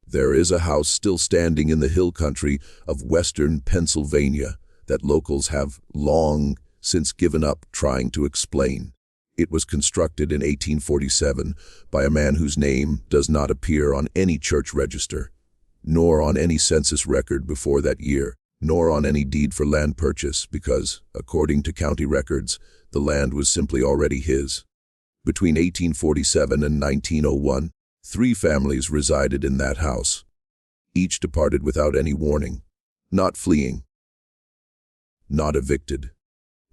There is a house still standing in the hill country of western Pennsylvania that locals have long since given up trying to explain. It was constructed in 1847 by a man whose name does not appear on any church register, nor on any census record before that year, nor on any deed for land purchase because, according to county records, the land was simply already his. Between 1847 and 1901, 3 families resided in that house. Each departed without any warning, not fleeing, not evicted.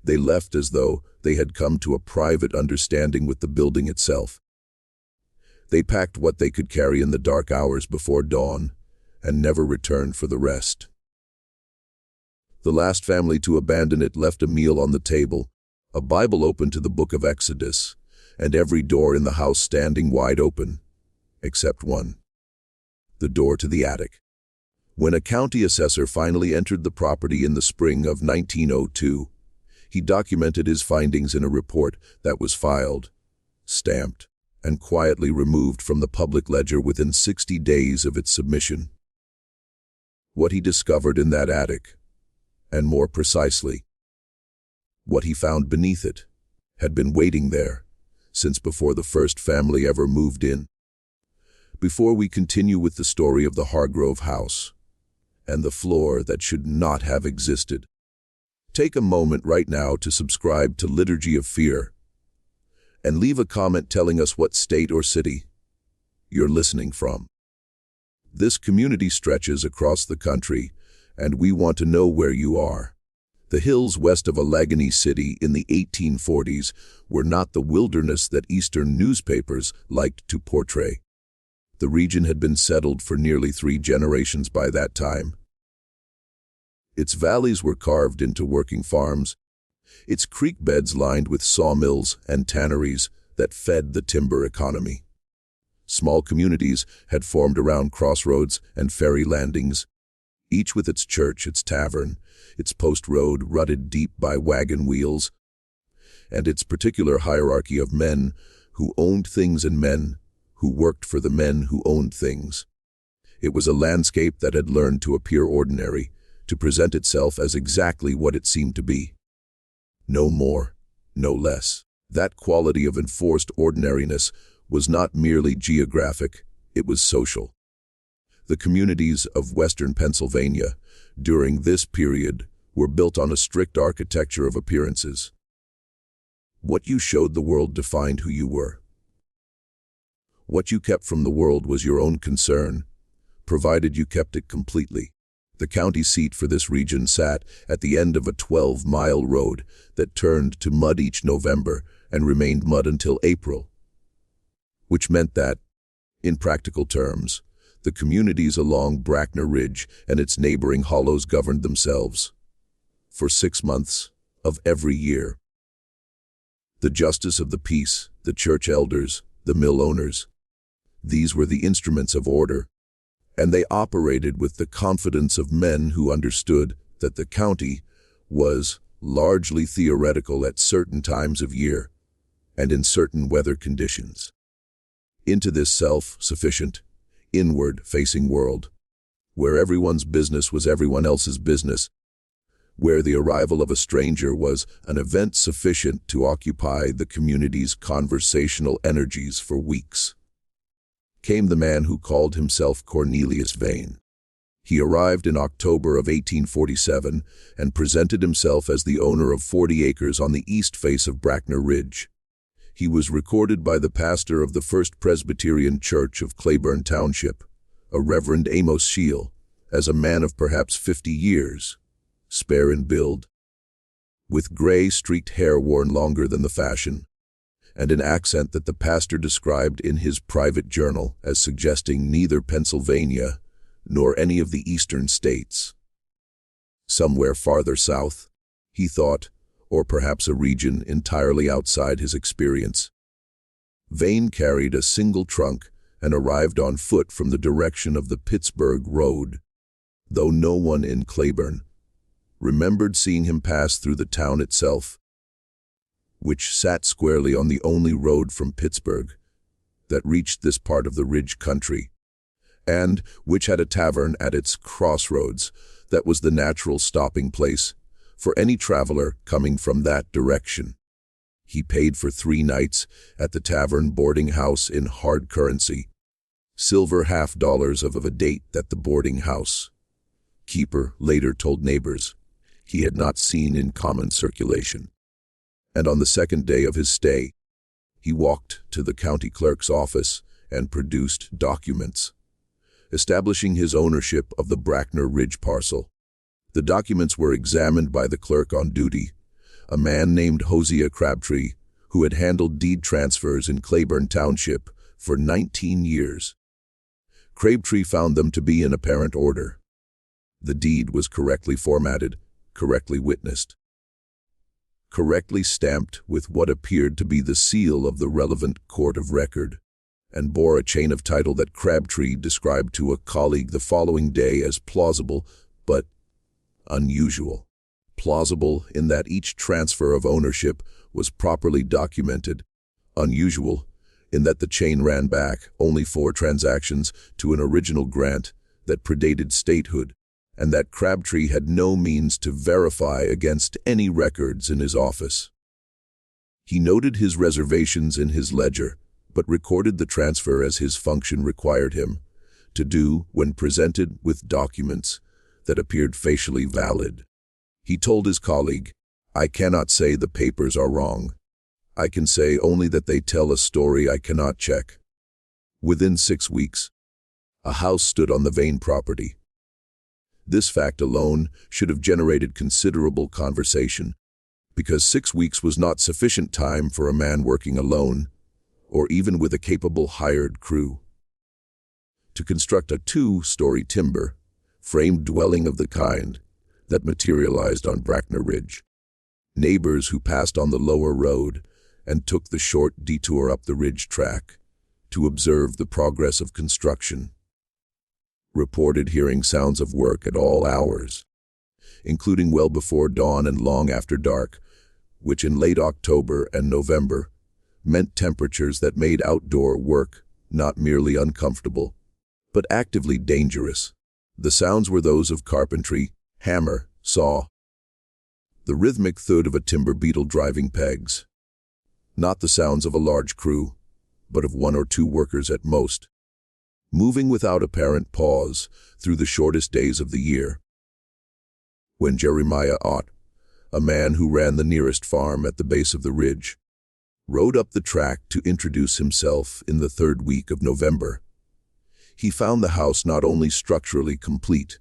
They left as though they had come to a private understanding with the building itself. They packed what they could carry in the dark hours before dawn and never returned for the rest. The last family to abandon it left a meal on the table, a Bible open to the book of Exodus, and every door in the house standing wide open, except one: the door to the attic. When a county assessor finally entered the property in the spring of 1902, he documented his findings in a report that was filed, stamped, and quietly removed from the public ledger within 60 days of its submission. What he discovered in that attic, and more precisely, what he found beneath it, had been waiting there since before the first family ever moved in. Before we continue with the story of the Hargrove house and the floor that should not have existed, take a moment right now to subscribe to Liturgy of Fear and leave a comment telling us what state or city you're listening from. This community stretches across the country, and we want to know where you are. The hills west of Allegheny City in the 1840s were not the wilderness that Eastern newspapers liked to portray. The region had been settled for nearly 3 generations by that time. Its valleys were carved into working farms, its creek beds lined with sawmills and tanneries that fed the timber economy. Small communities had formed around crossroads and ferry landings, each with its church, its tavern, its post road rutted deep by wagon wheels, and its particular hierarchy of men who owned things and men who worked for the men who owned things. It was a landscape that had learned to appear ordinary, to present itself as exactly what it seemed to be. No more, no less. That quality of enforced ordinariness was not merely geographic, it was social. The communities of western Pennsylvania during this period were built on a strict architecture of appearances. What you showed the world defined who you were. What you kept from the world was your own concern, provided you kept it completely. The county seat for this region sat at the end of a 12-mile road that turned to mud each November and remained mud until April, which meant that, in practical terms, the communities along Bracknell Ridge and its neighboring hollows governed themselves for 6 months of every year. The justice of the peace, the church elders, the mill owners, these were the instruments of order, and they operated with the confidence of men who understood that the county was largely theoretical at certain times of year and in certain weather conditions. Into this self-sufficient, inward-facing world, where everyone's business was everyone else's business, where the arrival of a stranger was an event sufficient to occupy the community's conversational energies for weeks, came the man who called himself Cornelius Vane. He arrived in October of 1847 and presented himself as the owner of 40 acres on the east face of Bracknell Ridge. He was recorded by the pastor of the First Presbyterian Church of Claiborne Township, a Reverend Amos Shiel, as a man of perhaps 50 years, spare in build, with gray streaked hair worn longer than the fashion, and an accent that the pastor described in his private journal as suggesting neither Pennsylvania nor any of the eastern states. Somewhere farther south, he thought, or perhaps a region entirely outside his experience. Vane carried a single trunk and arrived on foot from the direction of the Pittsburgh Road, though no one in Claiborne remembered seeing him pass through the town itself, which sat squarely on the only road from Pittsburgh that reached this part of the Ridge country, and which had a tavern at its crossroads that was the natural stopping place for any traveler coming from that direction. He paid for 3 nights at the tavern boarding house in hard currency, silver $50 of a date at the boarding house. Keeper later told neighbors he had not seen in common circulation. And on the 2nd day of his stay, he walked to the county clerk's office and produced documents establishing his ownership of the Bracknell Ridge parcel. The documents were examined by the clerk on duty, a man named Hosea Crabtree, who had handled deed transfers in Claiborne Township for 19 years. Crabtree found them to be in apparent order. The deed was correctly formatted, correctly witnessed, correctly stamped with what appeared to be the seal of the relevant court of record, and bore a chain of title that Crabtree described to a colleague the following day as plausible but unusual. Plausible in that each transfer of ownership was properly documented. Unusual in that the chain ran back only 4 transactions to an original grant that predated statehood, and that Crabtree had no means to verify against any records in his office. He noted his reservations in his ledger, but recorded the transfer as his function required him to do when presented with documents that appeared facially valid. He told his colleague, "I cannot say the papers are wrong. I can say only that they tell a story I cannot check." Within 6 weeks, a house stood on the Vane property. This fact alone should have generated considerable conversation, because 6 weeks was not sufficient time for a man working alone, or even with a capable hired crew, to construct a 2-story timber, framed dwelling of the kind that materialized on Bracknell Ridge. Neighbors who passed on the lower road and took the short detour up the ridge track to observe the progress of construction reported hearing sounds of work at all hours, including well before dawn and long after dark, which in late October and November meant temperatures that made outdoor work not merely uncomfortable, but actively dangerous. The sounds were those of carpentry, hammer, saw, the rhythmic thud of a timber beetle driving pegs. Not the sounds of a large crew, but of 1 or 2 workers at most, moving without apparent pause through the shortest days of the year. When Jeremiah Ott, a man who ran the nearest farm at the base of the ridge, rode up the track to introduce himself in the 3rd week of November, he found the house not only structurally complete,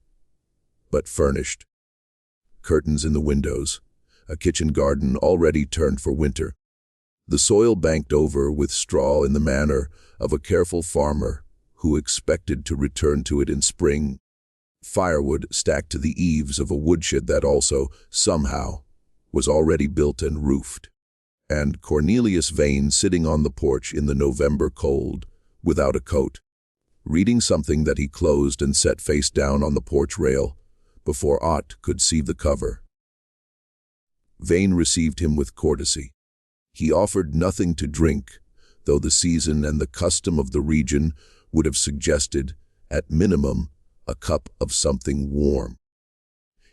but furnished. Curtains in the windows, a kitchen garden already turned for winter, the soil banked over with straw in the manner of a careful farmer who expected to return to it in spring, firewood stacked to the eaves of a woodshed that also, somehow, was already built and roofed, and Cornelius Vane sitting on the porch in the November cold, without a coat, reading something that he closed and set face down on the porch rail before Ott could see the cover. Vane received him with courtesy. He offered nothing to drink, though the season and the custom of the region would have suggested, at minimum, a cup of something warm.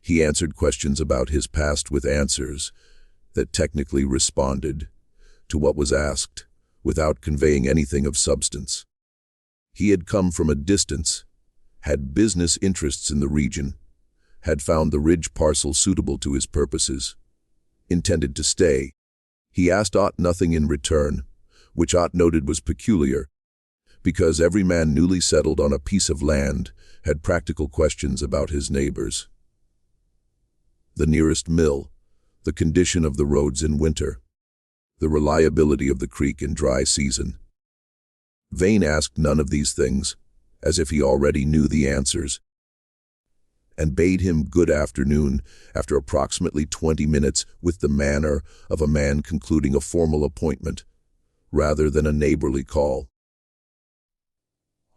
He answered questions about his past with answers that technically responded to what was asked, without conveying anything of substance. He had come from a distance, had business interests in the region, had found the ridge parcel suitable to his purposes, intended to stay. He asked Ott nothing in return, which Ott noted was peculiar, because every man newly settled on a piece of land had practical questions about his neighbors. The nearest mill, the condition of the roads in winter, the reliability of the creek in dry season. Vane asked none of these things, as if he already knew the answers, and bade him good afternoon after approximately 20 minutes with the manner of a man concluding a formal appointment, rather than a neighborly call.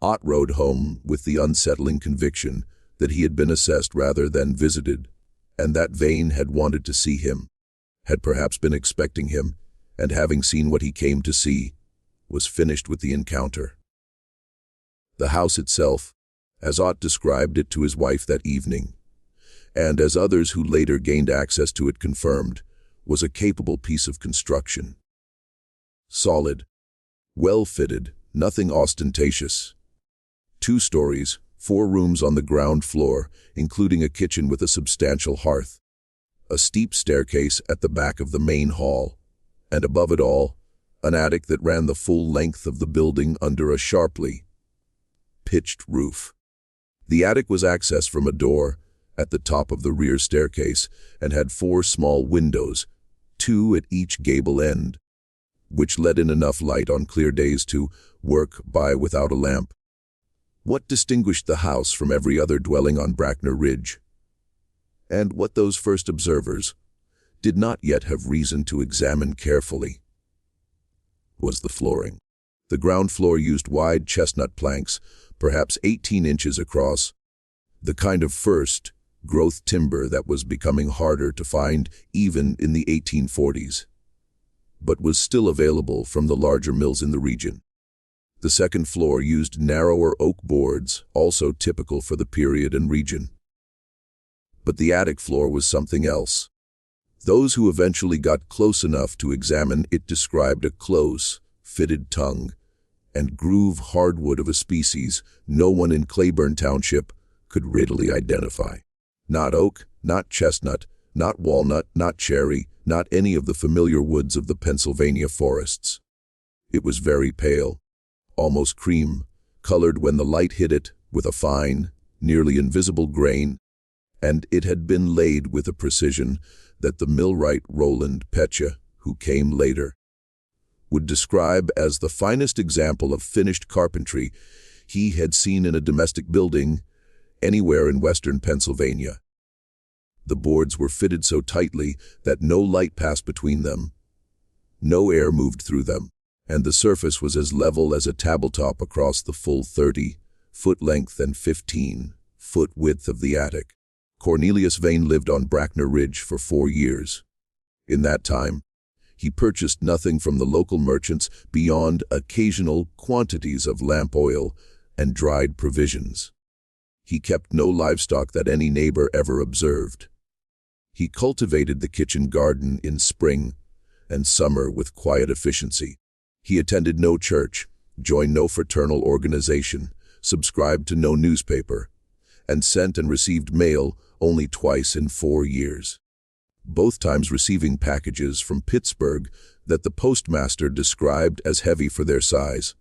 Ott rode home with the unsettling conviction that he had been assessed rather than visited, and that Vane had wanted to see him, had perhaps been expecting him, and having seen what he came to see, was finished with the encounter. The house itself, as Ott described it to his wife that evening, and as others who later gained access to it confirmed, was a capable piece of construction. Solid, well-fitted, nothing ostentatious. 2 stories, 4 rooms on the ground floor, including a kitchen with a substantial hearth, a steep staircase at the back of the main hall, and above it all, an attic that ran the full length of the building under a sharply pitched roof. The attic was accessed from a door at the top of the rear staircase and had 4 small windows, 2 at each gable end, which let in enough light on clear days to work by without a lamp. What distinguished the house from every other dwelling on Bracknell Ridge, and what those first observers did not yet have reason to examine carefully, was the flooring. The ground floor used wide chestnut planks, perhaps 18 inches across, the kind of first-growth timber that was becoming harder to find even in the 1840s, but was still available from the larger mills in the region. The second floor used narrower oak boards, also typical for the period and region. But the attic floor was something else. Those who eventually got close enough to examine it described a close, fitted tongue and groove hardwood of a species no one in Claiborne Township could readily identify. Not oak, not chestnut, not walnut, not cherry, not any of the familiar woods of the Pennsylvania forests. It was very pale, almost cream, colored when the light hit it with a fine, nearly invisible grain, and it had been laid with a precision that the millwright Roland Petcha, who came later, would describe as the finest example of finished carpentry he had seen in a domestic building anywhere in western Pennsylvania. The boards were fitted so tightly that no light passed between them, no air moved through them, and the surface was as level as a tabletop across the full 30-foot length and 15-foot width of the attic. Cornelius Vane lived on Bracknell Ridge for 4 years. In that time, he purchased nothing from the local merchants beyond occasional quantities of lamp oil and dried provisions. He kept no livestock that any neighbor ever observed. He cultivated the kitchen garden in spring and summer with quiet efficiency. He attended no church, joined no fraternal organization, subscribed to no newspaper, and sent and received mail only twice in 4 years, both times receiving packages from Pittsburgh that the postmaster described as heavy for their size,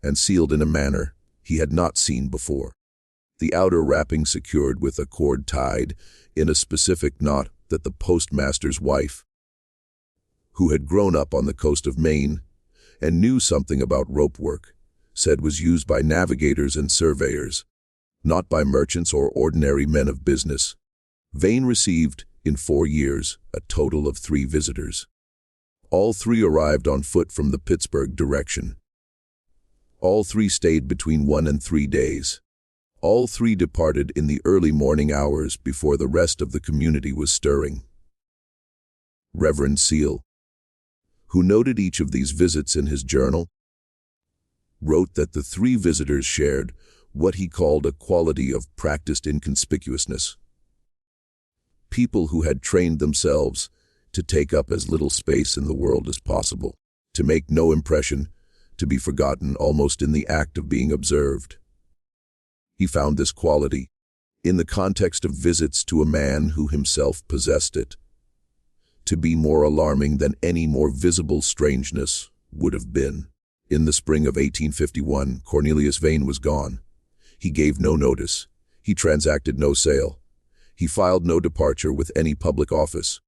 and sealed in a manner he had not seen before. The outer wrapping secured with a cord tied in a specific knot that the postmaster's wife, who had grown up on the coast of Maine and knew something about rope work, said was used by navigators and surveyors, not by merchants or ordinary men of business. Vane received, in 4 years, a total of 3 visitors. All 3 arrived on foot from the Pittsburgh direction. All 3 stayed between 1 and 3 days. All 3 departed in the early morning hours before the rest of the community was stirring. Reverend Seal, who noted each of these visits in his journal, wrote that the 3 visitors shared what he called a quality of practiced inconspicuousness. People who had trained themselves to take up as little space in the world as possible, to make no impression, to be forgotten almost in the act of being observed. He found this quality, in the context of visits to a man who himself possessed it, to be more alarming than any more visible strangeness would have been. In the spring of 1851, Cornelius Vane was gone. He gave no notice. He transacted no sale. He filed no departure with any public office.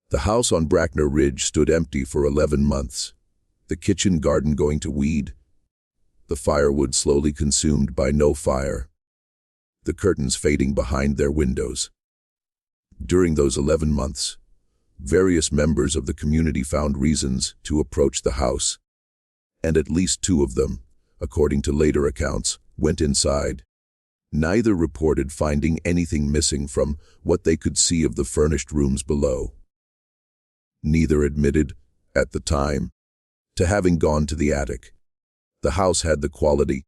The house on Bracknell Ridge stood empty for 11 months, the kitchen garden going to weed, the firewood slowly consumed by no fire, the curtains fading behind their windows. During those 11 months, various members of the community found reasons to approach the house, and at least 2 of them, according to later accounts, went inside. Neither reported finding anything missing from what they could see of the furnished rooms below. Neither admitted, at the time, to having gone to the attic. The house had the quality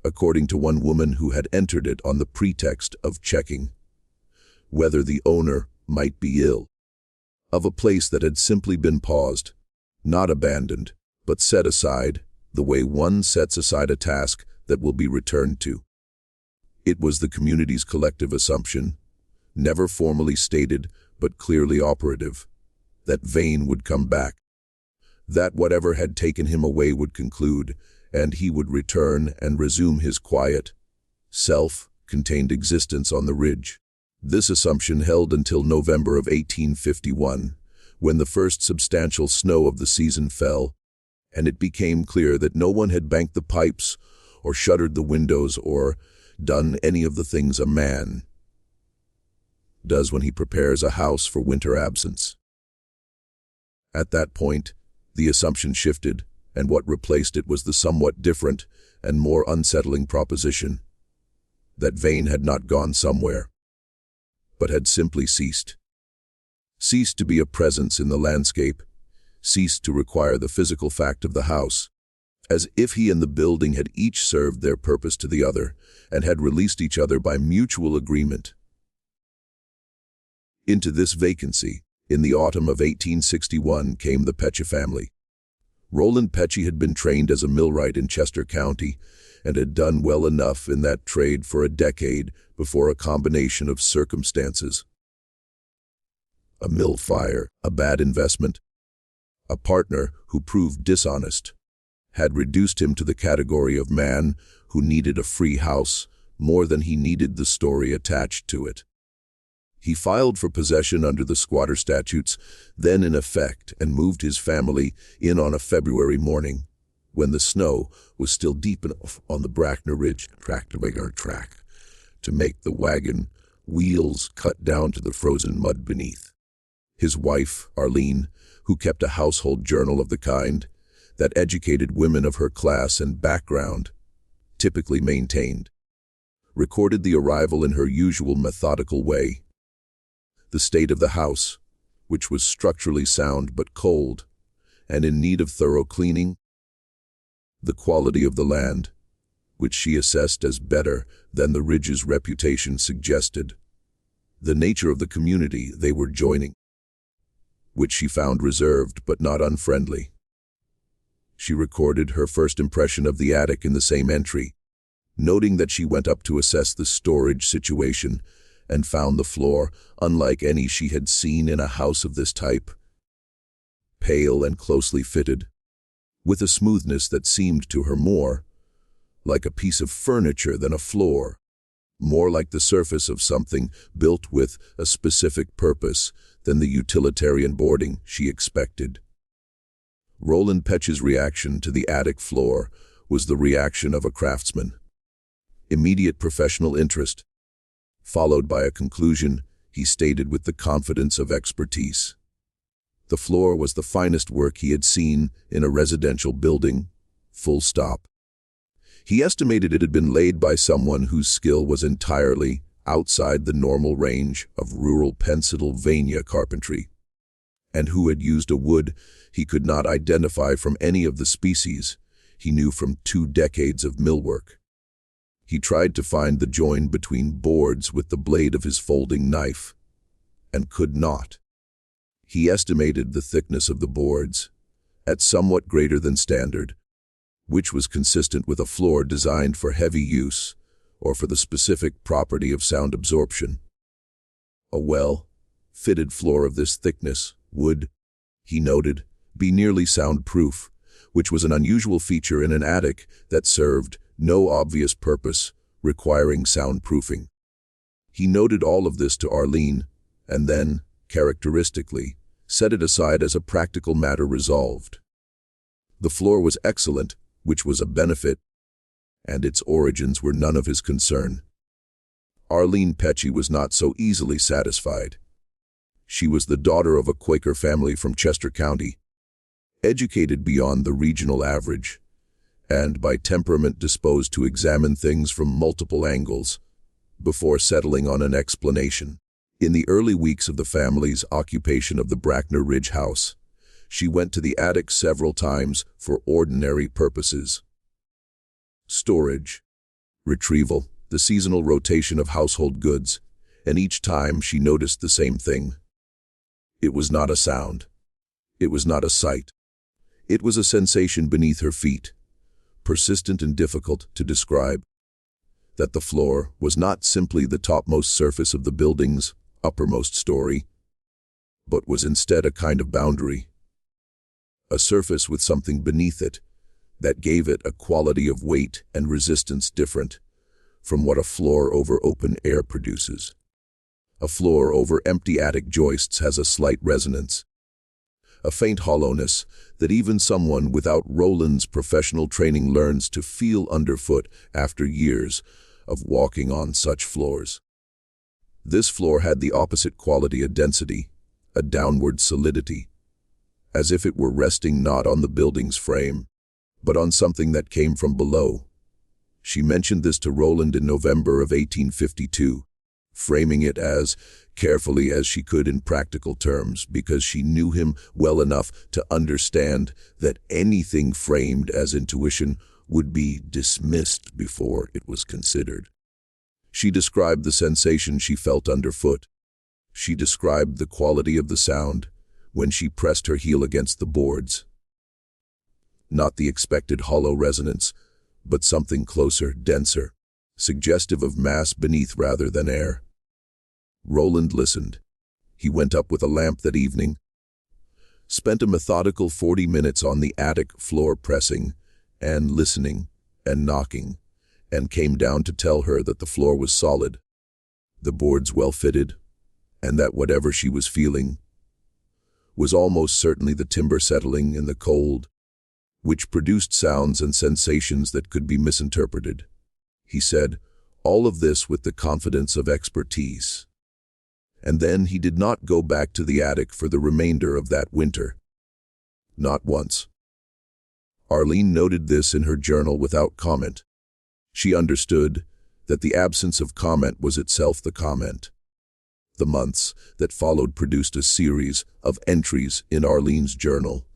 according to one woman who had entered it on the pretext of checking whether the owner might be ill, of a place that had simply been paused, not abandoned, but set aside, the way one sets aside a task that will be returned to. It was the community's collective assumption, never formally stated but clearly operative, that Vane would come back, that whatever had taken him away would conclude, and he would return and resume his quiet, self-contained existence on the ridge. This assumption held until November of 1851, when the first substantial snow of the season fell, and it became clear that no one had banked the pipes or shuttered the windows or done any of the things a man does when he prepares a house for winter absence. At that point, the assumption shifted, and what replaced it was the somewhat different and more unsettling proposition that Vane had not gone somewhere, but had simply ceased. Ceased to be a presence in the landscape, ceased to require the physical fact of the house, as if he and the building had each served their purpose to the other and had released each other by mutual agreement. Into this vacancy, in the autumn of 1861, came the Pecci family. Roland Pecci had been trained as a millwright in Chester County and had done well enough in that trade for a decade before a combination of circumstances. A mill fire, a bad investment, a partner who proved dishonest, had reduced him to the category of man who needed a free house more than he needed the story attached to it. He filed for possession under the squatter statutes then in effect and moved his family in on a February morning when the snow was still deep enough on the Bracknell Ridge track to make the wagon wheels cut down to the frozen mud beneath. His wife, Arlene, who kept a household journal of the kind that educated women of her class and background typically maintained, recorded the arrival in her usual methodical way. The state of the house, which was structurally sound but cold and in need of thorough cleaning. The quality of the land, which she assessed as better than the ridge's reputation suggested. The nature of the community they were joining, which she found reserved but not unfriendly. She recorded her first impression of the attic in the same entry, noting that she went up to assess the storage situation and found the floor unlike any she had seen in a house of this type. Pale and closely fitted, with a smoothness that seemed to her more like a piece of furniture than a floor, more like the surface of something built with a specific purpose than the utilitarian boarding she expected. Roland Pecci's reaction to the attic floor was the reaction of a craftsman. Immediate professional interest, followed by a conclusion he stated with the confidence of expertise. The floor was the finest work he had seen in a residential building, full stop. He estimated it had been laid by someone whose skill was entirely outside the normal range of rural Pennsylvania carpentry, and who had used a wood he could not identify from any of the species he knew from 2 decades of millwork. He tried to find the join between boards with the blade of his folding knife, and could not. He estimated the thickness of the boards at somewhat greater than standard, which was consistent with a floor designed for heavy use or for the specific property of sound absorption. A well-fitted floor of this thickness would, he noted, be nearly soundproof, which was an unusual feature in an attic that served no obvious purpose requiring soundproofing. He noted all of this to Arlene, and then, characteristically, set it aside as a practical matter resolved. The floor was excellent, which was a benefit, and its origins were none of his concern. Arlene Pecci was not so easily satisfied. She was the daughter of a Quaker family from Chester County, educated beyond the regional average, and by temperament disposed to examine things from multiple angles before settling on an explanation. In the early weeks of the family's occupation of the Bracknell Ridge house, she went to the attic several times for ordinary purposes. Storage, retrieval, the seasonal rotation of household goods, and each time she noticed the same thing. It was not a sound. It was not a sight. It was a sensation beneath her feet, persistent and difficult to describe. That the floor was not simply the topmost surface of the building's uppermost story, but was instead a kind of boundary, a surface with something beneath it that gave it a quality of weight and resistance different from what a floor over open air produces. A floor over empty attic joists has a slight resonance, a faint hollowness that even someone without Roland's professional training learns to feel underfoot after years of walking on such floors. This floor had the opposite quality, a density, a downward solidity, as if it were resting not on the building's frame, but on something that came from below. She mentioned this to Roland in November of 1852, framing it as carefully as she could in practical terms, because she knew him well enough to understand that anything framed as intuition would be dismissed before it was considered. She described the sensation she felt underfoot. She described the quality of the sound when she pressed her heel against the boards. Not the expected hollow resonance, but something closer, denser, suggestive of mass beneath rather than air. Roland listened. He went up with a lamp that evening, spent a methodical 40 minutes on the attic floor pressing and listening and knocking, and came down to tell her that the floor was solid, the boards well fitted, and that whatever she was feeling was almost certainly the timber settling in the cold, which produced sounds and sensations that could be misinterpreted. He said all of this with the confidence of expertise. And then he did not go back to the attic for the remainder of that winter. Not once. Arlene noted this in her journal without comment. She understood that the absence of comment was itself the comment. The months that followed produced a series of entries in Arlene's journal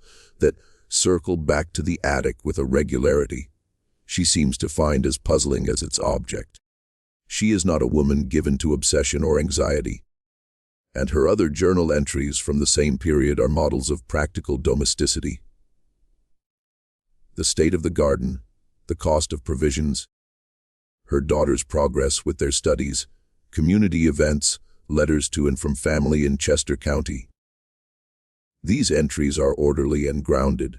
that circled back to the attic with a regularity she seems to find as puzzling as its object. She is not a woman given to obsession or anxiety, and her other journal entries from the same period are models of practical domesticity. The state of the garden, the cost of provisions, her daughter's progress with their studies, community events, letters to and from family in Chester County. These entries are orderly and grounded.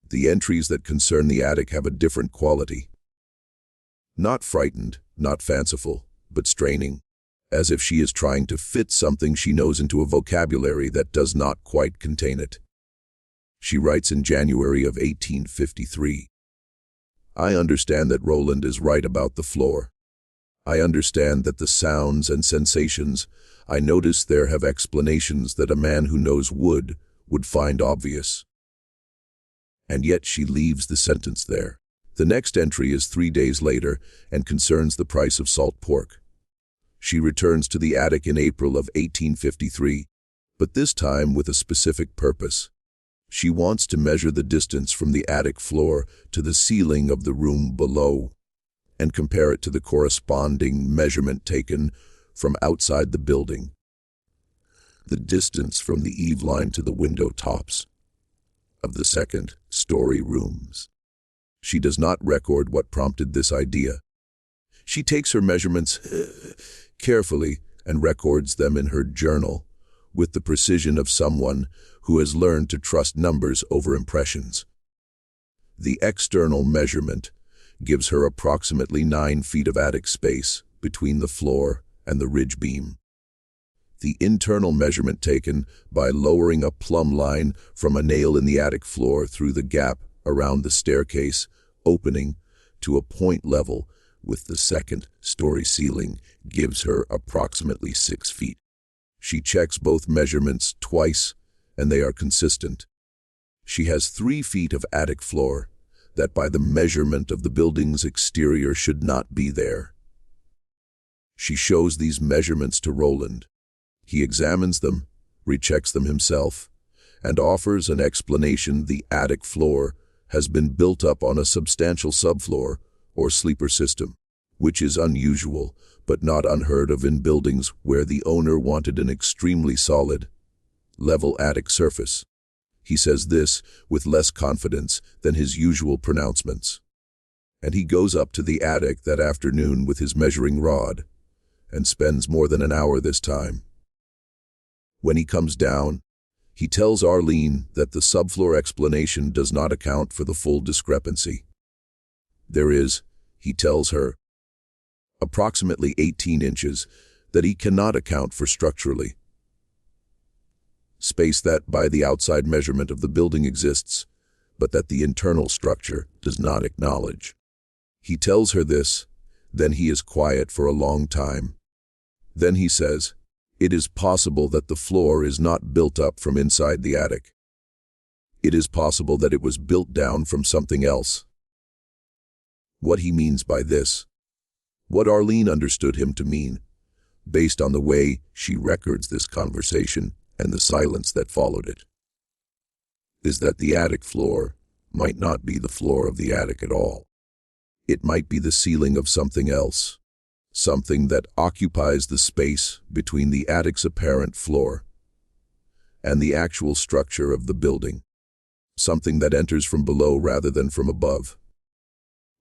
The entries that concern the attic have a different quality. Not frightened, not fanciful, but straining, as if she is trying to fit something she knows into a vocabulary that does not quite contain it. She writes in January of 1853, "I understand that Roland is right about the floor. I understand that the sounds and sensations I notice there have explanations that a man who knows would find obvious." And yet she leaves the sentence there. The next entry is 3 days later and concerns the price of salt pork. She returns to the attic in April of 1853, but this time with a specific purpose. She wants to measure the distance from the attic floor to the ceiling of the room below and compare it to the corresponding measurement taken from outside the building. The distance from the eave line to the window tops of the second-story rooms. She does not record what prompted this idea. She takes her measurements carefully and records them in her journal with the precision of someone who has learned to trust numbers over impressions. The external measurement gives her approximately 9 feet of attic space between the floor and the ridge beam. The internal measurement taken by lowering a plumb line from a nail in the attic floor through the gap around the staircase opening to a point level with the second-story ceiling gives her approximately 6 feet. She checks both measurements twice, and they are consistent. She has 3 feet of attic floor that by the measurement of the building's exterior should not be there. She shows these measurements to Roland. He examines them, rechecks them himself, and offers an explanation. The attic floor has been built up on a substantial subfloor or sleeper system, which is unusual, but not unheard of in buildings where the owner wanted an extremely solid, level attic surface. He says this with less confidence than his usual pronouncements. And he goes up to the attic that afternoon with his measuring rod, and spends more than an hour this time. When he comes down, he tells Arlene that the subfloor explanation does not account for the full discrepancy. There is, he tells her, approximately 18 inches that he cannot account for structurally. Space that by the outside measurement of the building exists, but that the internal structure does not acknowledge. He tells her this, then he is quiet for a long time. Then he says, it is possible that the floor is not built up from inside the attic. It is possible that it was built down from something else. What he means by this, what Arlene understood him to mean, based on the way she records this conversation and the silence that followed it, is that the attic floor might not be the floor of the attic at all. It might be the ceiling of something else, something that occupies the space between the attic's apparent floor and the actual structure of the building, something that enters from below rather than from above.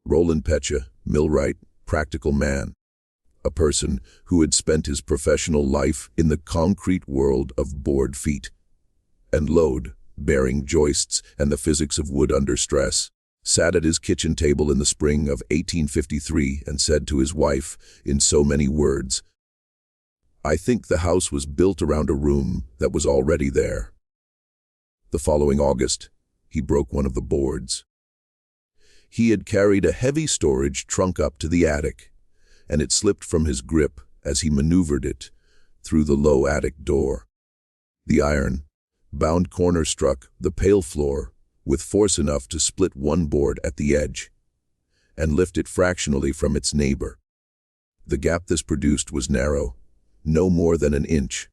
Roland Pecha, millwright, practical man, a person who had spent his professional life in the concrete world of board feet and load-bearing joists and the physics of wood under stress, sat at his kitchen table in the spring of 1853 and said to his wife, in so many words, I think the house was built around a room that was already there. The following August, he broke one of the boards. He had carried a heavy storage trunk up to the attic, and it slipped from his grip as he maneuvered it through the low attic door. The iron-bound corner struck the pale floor with force enough to split one board at the edge and lift it fractionally from its neighbor. The gap this produced was narrow, no more than an inch,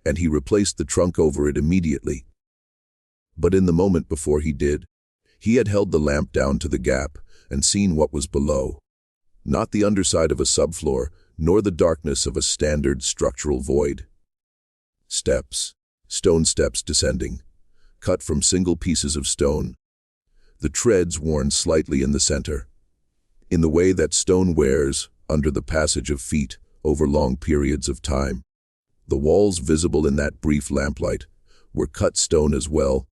and he replaced the trunk over it immediately. But in the moment before he did, he had held the lamp down to the gap and seen what was below, not the underside of a subfloor, nor the darkness of a standard structural void. Steps, stone steps descending, cut from single pieces of stone, the treads worn slightly in the center, in the way that stone wears under the passage of feet over long periods of time. The walls visible in that brief lamplight were cut stone as well,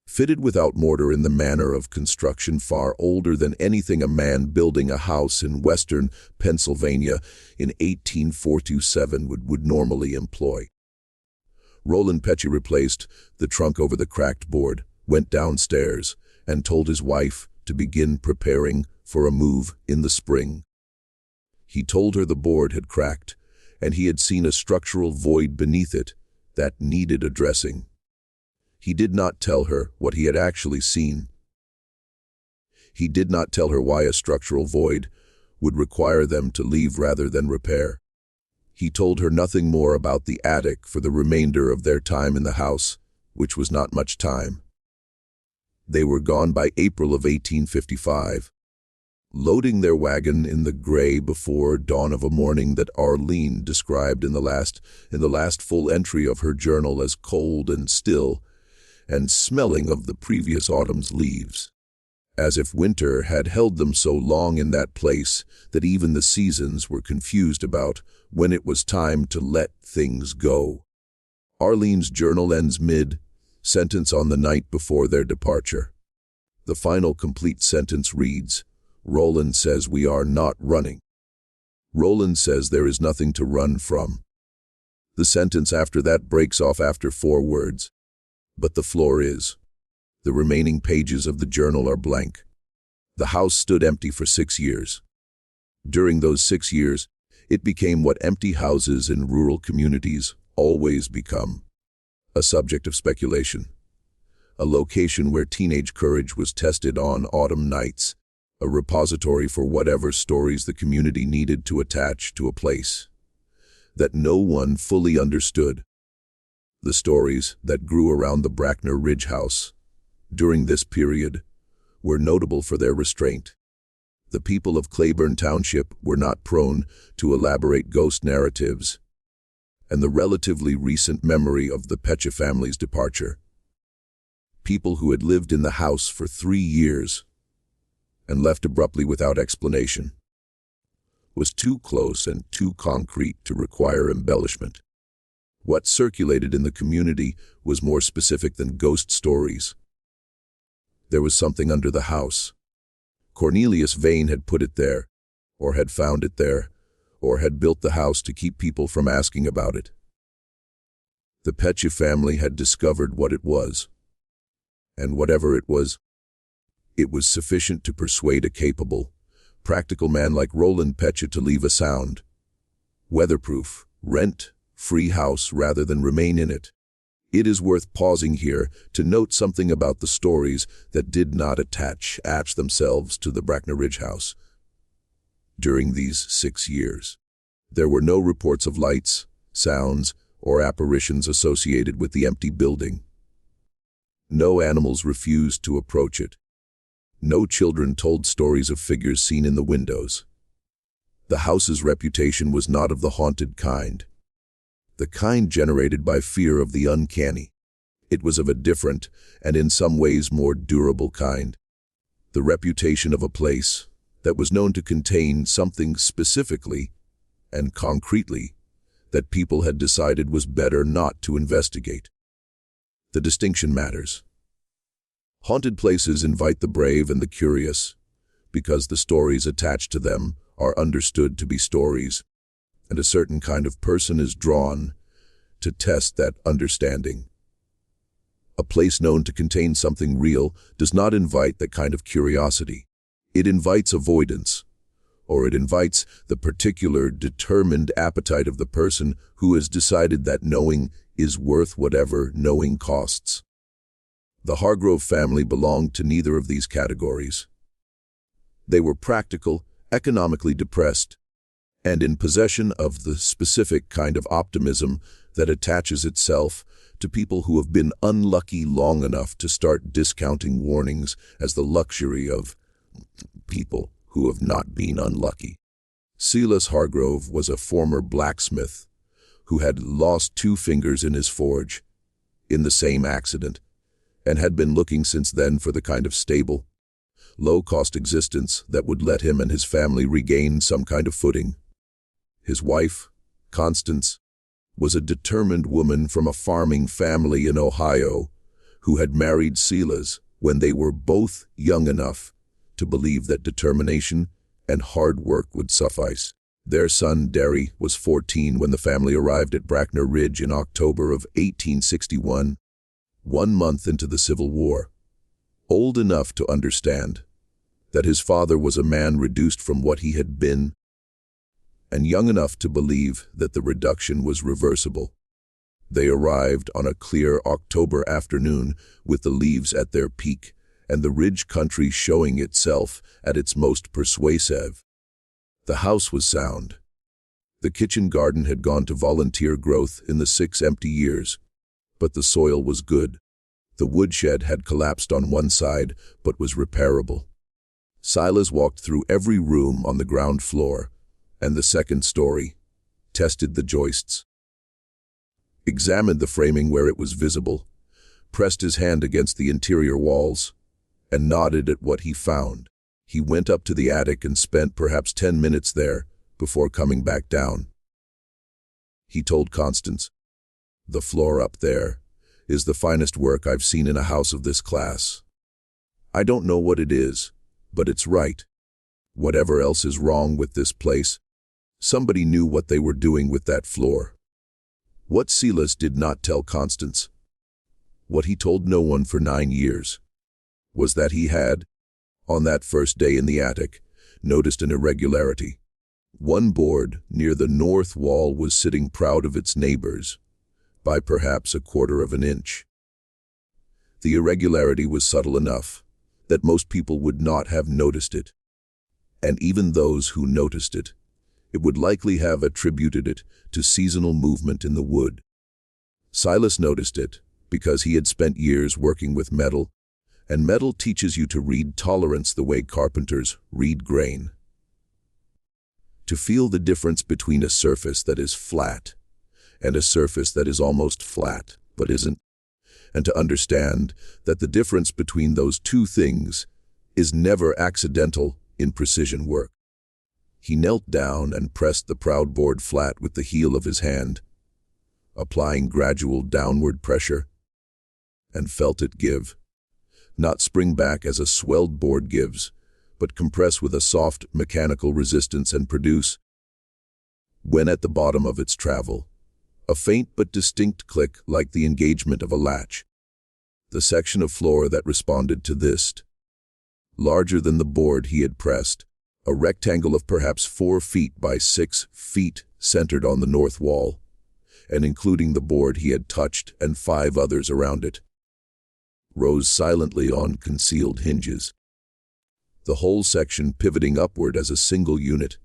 fitted without mortar in the manner of construction far older than anything a man building a house in western Pennsylvania in 1847 would normally employ. Roland Pecha replaced the trunk over the cracked board, went downstairs, and told his wife to begin preparing for a move in the spring. He told her the board had cracked, and he had seen a structural void beneath it that needed addressing. He did not tell her what he had actually seen. He did not tell her why a structural void would require them to leave rather than repair. He told her nothing more about the attic for the remainder of their time in the house, which was not much time. They were gone by April of 1855, loading their wagon in the gray before dawn of a morning that Arlene described in the last full entry of her journal as cold and still, and smelling of the previous autumn's leaves, as if winter had held them so long in that place that even the seasons were confused about when it was time to let things go. Arlene's journal ends mid-sentence on the night before their departure. The final complete sentence reads, Roland says we are not running. Roland says there is nothing to run from. The sentence after that breaks off after 4 words. But the floor is. The remaining pages of the journal are blank. The house stood empty for 6 years. During those 6 years, it became what empty houses in rural communities always become, a subject of speculation, a location where teenage courage was tested on autumn nights, a repository for whatever stories the community needed to attach to a place that no one fully understood. The stories that grew around the Brackner Ridge house during this period were notable for their restraint. The people of Claiborne Township were not prone to elaborate ghost narratives, and the relatively recent memory of the Pecha family's departure, people who had lived in the house for 3 years and left abruptly without explanation, was too close and too concrete to require embellishment. What circulated in the community was more specific than ghost stories. There was something under the house. Cornelius Vane had put it there, or had found it there, or had built the house to keep people from asking about it. The Pecha family had discovered what it was, and whatever it was sufficient to persuade a capable, practical man like Roland Pecha to leave a sound, weatherproof, rent-free house rather than remain in it. It is worth pausing here to note something about the stories that did not attach themselves to the Bracknell Ridge house. During these 6 years, there were no reports of lights, sounds, or apparitions associated with the empty building. No animals refused to approach it. No children told stories of figures seen in the windows. The house's reputation was not of the haunted kind, the kind generated by fear of the uncanny. It was of a different, and in some ways more durable kind. The reputation of a place that was known to contain something specifically and concretely that people had decided was better not to investigate. The distinction matters. Haunted places invite the brave and the curious because the stories attached to them are understood to be stories, and a certain kind of person is drawn to test that understanding. A place known to contain something real does not invite that kind of curiosity. It invites avoidance, or it invites the particular determined appetite of the person who has decided that knowing is worth whatever knowing costs. The Hargrove family belonged to neither of these categories. They were practical, economically depressed, and in possession of the specific kind of optimism that attaches itself to people who have been unlucky long enough to start discounting warnings as the luxury of people who have not been unlucky. Silas Hargrove was a former blacksmith who had lost 2 fingers in his forge in the same accident and had been looking since then for the kind of stable, low-cost existence that would let him and his family regain some kind of footing. His wife, Constance, was a determined woman from a farming family in Ohio who had married Silas when they were both young enough to believe that determination and hard work would suffice. Their son, Derry, was 14 when the family arrived at Bracknell Ridge in October of 1861, 1 month into the Civil War, old enough to understand that his father was a man reduced from what he had been, and young enough to believe that the reduction was reversible. They arrived on a clear October afternoon with the leaves at their peak and the ridge country showing itself at its most persuasive. The house was sound. The kitchen garden had gone to volunteer growth in the 6 empty years, but the soil was good. The woodshed had collapsed on one side, but was repairable. Silas walked through every room on the ground floor and the 2nd story, tested the joists, examined the framing where it was visible, pressed his hand against the interior walls, and nodded at what he found. He went up to the attic and spent perhaps 10 minutes there before coming back down. He told Constance, "The floor up there is the finest work I've seen in a house of this class. I don't know what it is, but it's right. Whatever else is wrong with this place, somebody knew what they were doing with that floor." What Silas did not tell Constance, what he told no one for 9 years, was that he had, on that first day in the attic, noticed an irregularity. One board near the north wall was sitting proud of its neighbors, by perhaps 1/4 of an inch. The irregularity was subtle enough that most people would not have noticed it, and even those who noticed it would likely have attributed it to seasonal movement in the wood. Silas noticed it because he had spent years working with metal And metal teaches you to read tolerance the way carpenters read grain. To feel the difference between a surface that is flat and a surface that is almost flat but isn't, and to understand that the difference between those two things is never accidental in precision work. He knelt down and pressed the proud board flat with the heel of his hand, applying gradual downward pressure, and felt it give. Not spring back as a swelled board gives, but compress with a soft mechanical resistance and produce, when at the bottom of its travel, a faint but distinct click like the engagement of a latch. The section of floor that responded to this, larger than the board he had pressed, a rectangle of perhaps 4 feet by 6 feet centered on the north wall, and including the board he had touched and 5 others around it, rose silently on concealed hinges. The whole section pivoting upward as a single unit,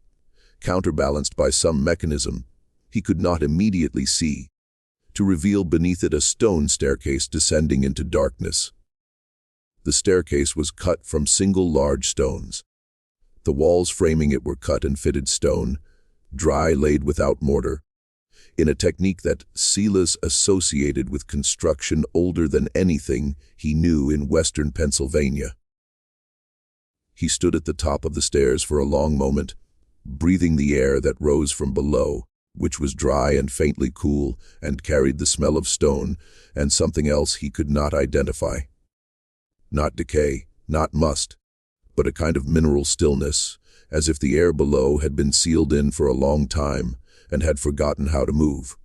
counterbalanced by some mechanism he could not immediately see, to reveal beneath it a stone staircase descending into darkness. The staircase was cut from single large stones. The walls framing it were cut and fitted stone, dry laid without mortar, in a technique that Silas associated with construction older than anything he knew in western Pennsylvania. He stood at the top of the stairs for a long moment, breathing the air that rose from below, which was dry and faintly cool and carried the smell of stone and something else he could not identify. Not decay, not must, but a kind of mineral stillness, as if the air below had been sealed in for a long time and had forgotten how to move.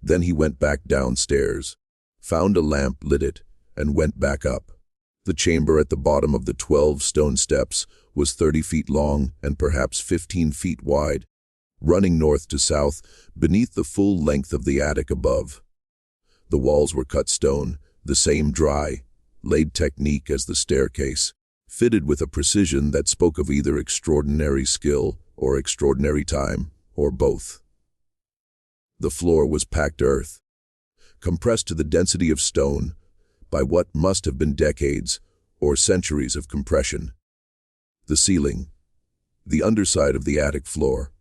Then he went back downstairs, found a lamp, lit it, and went back up. The chamber at the bottom of the 12 stone steps was 30 feet long and perhaps 15 feet wide, running north to south beneath the full length of the attic above. The walls were cut stone, the same dry, laid technique as the staircase, fitted with a precision that spoke of either extraordinary skill or extraordinary time, or both. The floor was packed earth, compressed to the density of stone by what must have been decades or centuries of compression. The ceiling, the underside of the attic floor,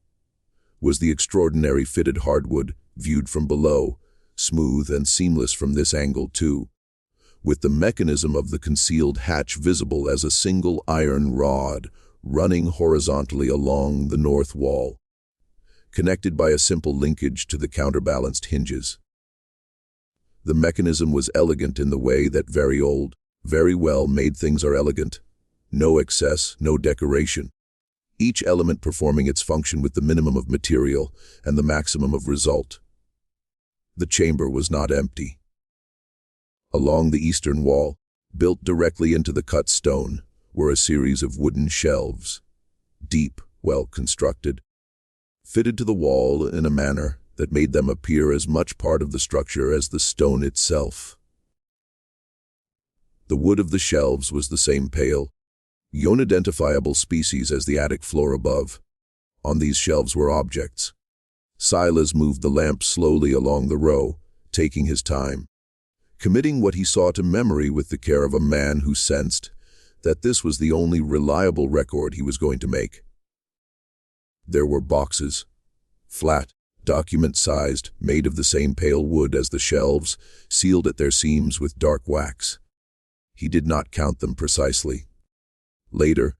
was the extraordinary fitted hardwood viewed from below, smooth and seamless from this angle too, with the mechanism of the concealed hatch visible as a single iron rod running horizontally along the north wall, connected by a simple linkage to the counterbalanced hinges. The mechanism was elegant in the way that very old, very well-made things are elegant. No excess, no decoration. Each element performing its function with the minimum of material and the maximum of result. The chamber was not empty. Along the eastern wall, built directly into the cut stone, were a series of wooden shelves, deep, well constructed, fitted to the wall in a manner that made them appear as much part of the structure as the stone itself. The wood of the shelves was the same pale, unidentifiable species as the attic floor above. On these shelves were objects. Silas moved the lamp slowly along the row, taking his time, committing what he saw to memory with the care of a man who sensed that this was the only reliable record he was going to make. There were boxes, flat, document-sized, made of the same pale wood as the shelves, sealed at their seams with dark wax. He did not count them precisely. Later,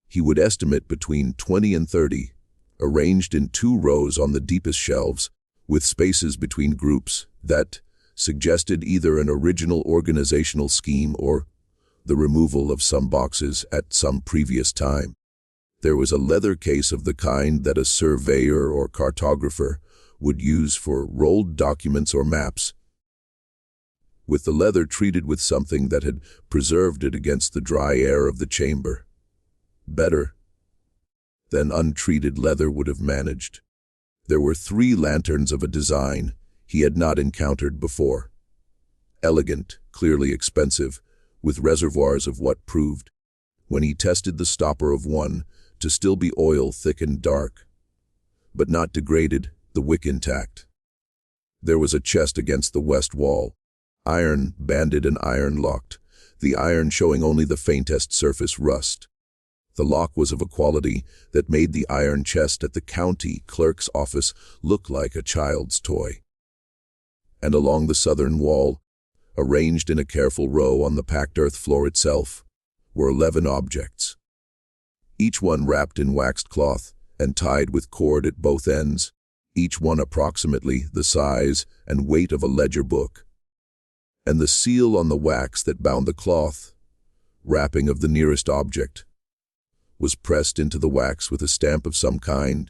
he would estimate between 20 and 30, arranged in 2 rows on the deepest shelves, with spaces between groups that suggested either an original organizational scheme or the removal of some boxes at some previous time. There was a leather case of the kind that a surveyor or cartographer would use for rolled documents or maps, with the leather treated with something that had preserved it against the dry air of the chamber. Better than untreated leather would have managed. There were 3 lanterns of a design he had not encountered before. Elegant, clearly expensive, with reservoirs of what proved, when he tested the stopper of one, to still be oil thick and dark, but not degraded, the wick intact. There was a chest against the west wall, iron banded and iron locked, the iron showing only the faintest surface rust. The lock was of a quality that made the iron chest at the county clerk's office look like a child's toy. And along the southern wall, arranged in a careful row on the packed earth floor itself, were 11 objects, each one wrapped in waxed cloth and tied with cord at both ends, each one approximately the size and weight of a ledger book. And the seal on the wax that bound the cloth, wrapping of the nearest object, was pressed into the wax with a stamp of some kind,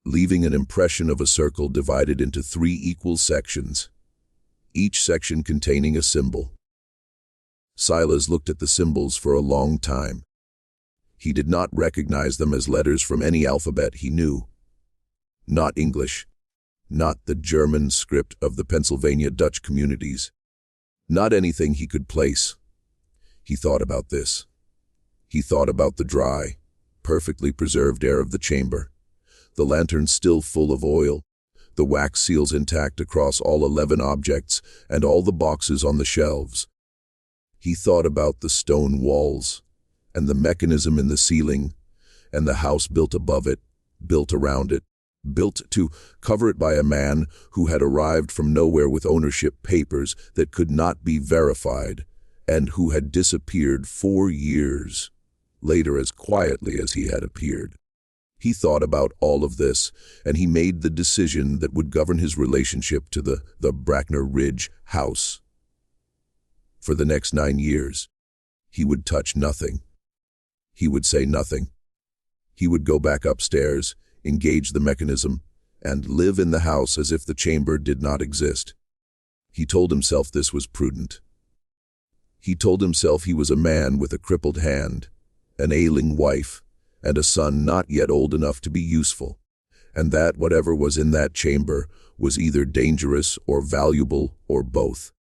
leaving an impression of a circle divided into 3 equal sections, each section containing a symbol. Silas looked at the symbols for a long time. He did not recognize them as letters from any alphabet he knew. Not English, not the German script of the Pennsylvania Dutch communities, not anything he could place. He thought about this. He thought about the dry, perfectly preserved air of the chamber, the lantern still full of oil, the wax seals intact across all 11 objects, and all the boxes on the shelves. He thought about the stone walls, and the mechanism in the ceiling, and the house built above it, built around it, built to cover it by a man who had arrived from nowhere with ownership papers that could not be verified, and who had disappeared 4 years later as quietly as he had appeared. He thought about all of this, and he made the decision that would govern his relationship to the Bracknell Ridge house. For the next 9 years, he would touch nothing. He would say nothing. He would go back upstairs, engage the mechanism, and live in the house as if the chamber did not exist. He told himself this was prudent. He told himself he was a man with a crippled hand, an ailing wife, and a son not yet old enough to be useful, and that whatever was in that chamber was either dangerous or valuable or both,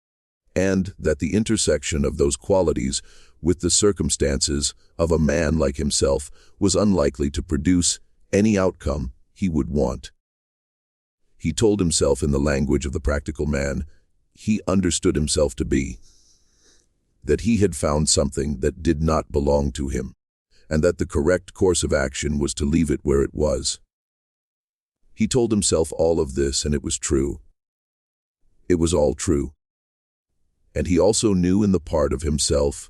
and that the intersection of those qualities with the circumstances of a man like himself was unlikely to produce any outcome he would want. He told himself in the language of the practical man he understood himself to be, that he had found something that did not belong to him, and that the correct course of action was to leave it where it was. He told himself all of this, and it was true. It was all true. And he also knew in the part of himself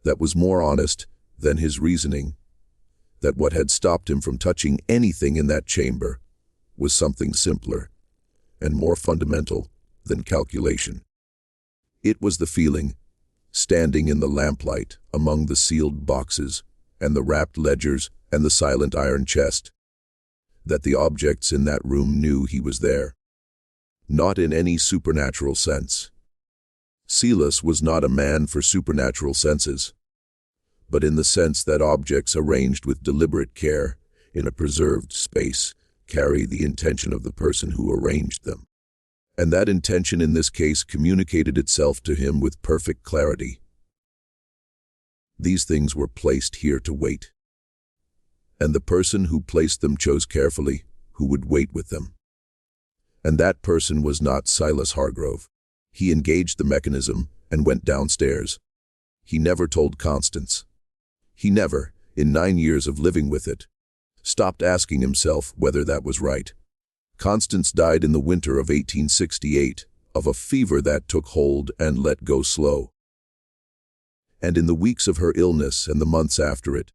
that was more honest than his reasoning, that what had stopped him from touching anything in that chamber was something simpler and more fundamental than calculation. It was the feeling, standing in the lamplight among the sealed boxes and the wrapped ledgers and the silent iron chest, that the objects in that room knew he was there. Not in any supernatural sense. Silas was not a man for supernatural senses, but in the sense that objects arranged with deliberate care in a preserved space carry the intention of the person who arranged them. And that intention in this case communicated itself to him with perfect clarity. These things were placed here to wait, and the person who placed them chose carefully who would wait with them. And that person was not Silas Hargrove. He engaged the mechanism and went downstairs. He never told Constance. He never, in 9 years of living with it, stopped asking himself whether that was right. Constance died in the winter of 1868 of a fever that took hold and let go slow. And in the weeks of her illness and the months after it,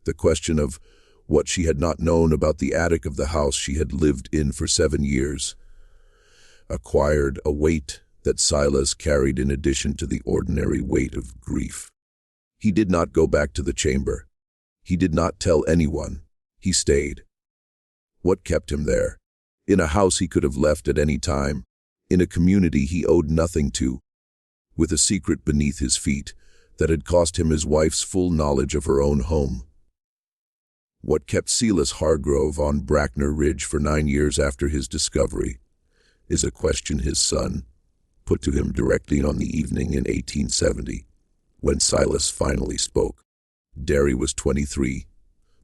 the question of what she had not known about the attic of the house she had lived in for 7 years acquired a weight that Silas carried in addition to the ordinary weight of grief. He did not go back to the chamber. He did not tell anyone. He stayed. What kept him there? In a house he could have left at any time, in a community he owed nothing to, with a secret beneath his feet that had cost him his wife's full knowledge of her own home. What kept Silas Hargrove on Bracknell Ridge for 9 years after his discovery is a question his son put to him directly on the evening in 1870, when Silas finally spoke. Derry was 23,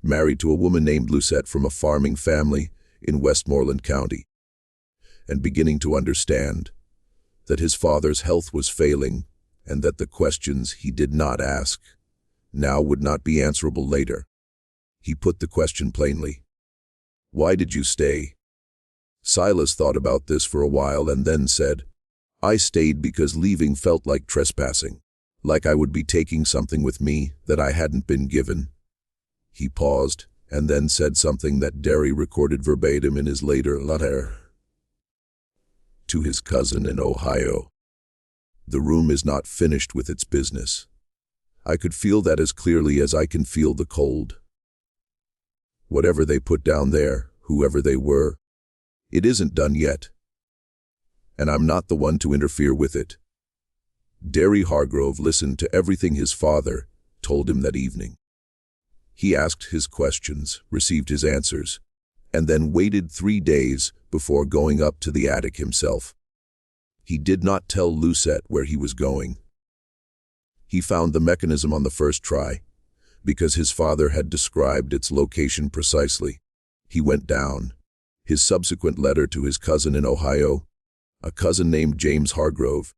married to a woman named Lucette from a farming family in Westmoreland County, and beginning to understand that his father's health was failing and that the questions he did not ask now would not be answerable later. He put the question plainly. "Why did you stay?" Silas thought about this for a while and then said, "I stayed because leaving felt like trespassing, like I would be taking something with me that I hadn't been given." He paused and then said something that Derry recorded verbatim in his later letter to his cousin in Ohio. "The room is not finished with its business. I could feel that as clearly as I can feel the cold. Whatever they put down there, whoever they were, it isn't done yet. And I'm not the one to interfere with it." Derry Hargrove listened to everything his father told him that evening. He asked his questions, received his answers, and then waited 3 days before going up to the attic himself. He did not tell Lucette where he was going. He found the mechanism on the first try, because his father had described its location precisely. He went down. His subsequent letter to his cousin in Ohio, a cousin named James Hargrove,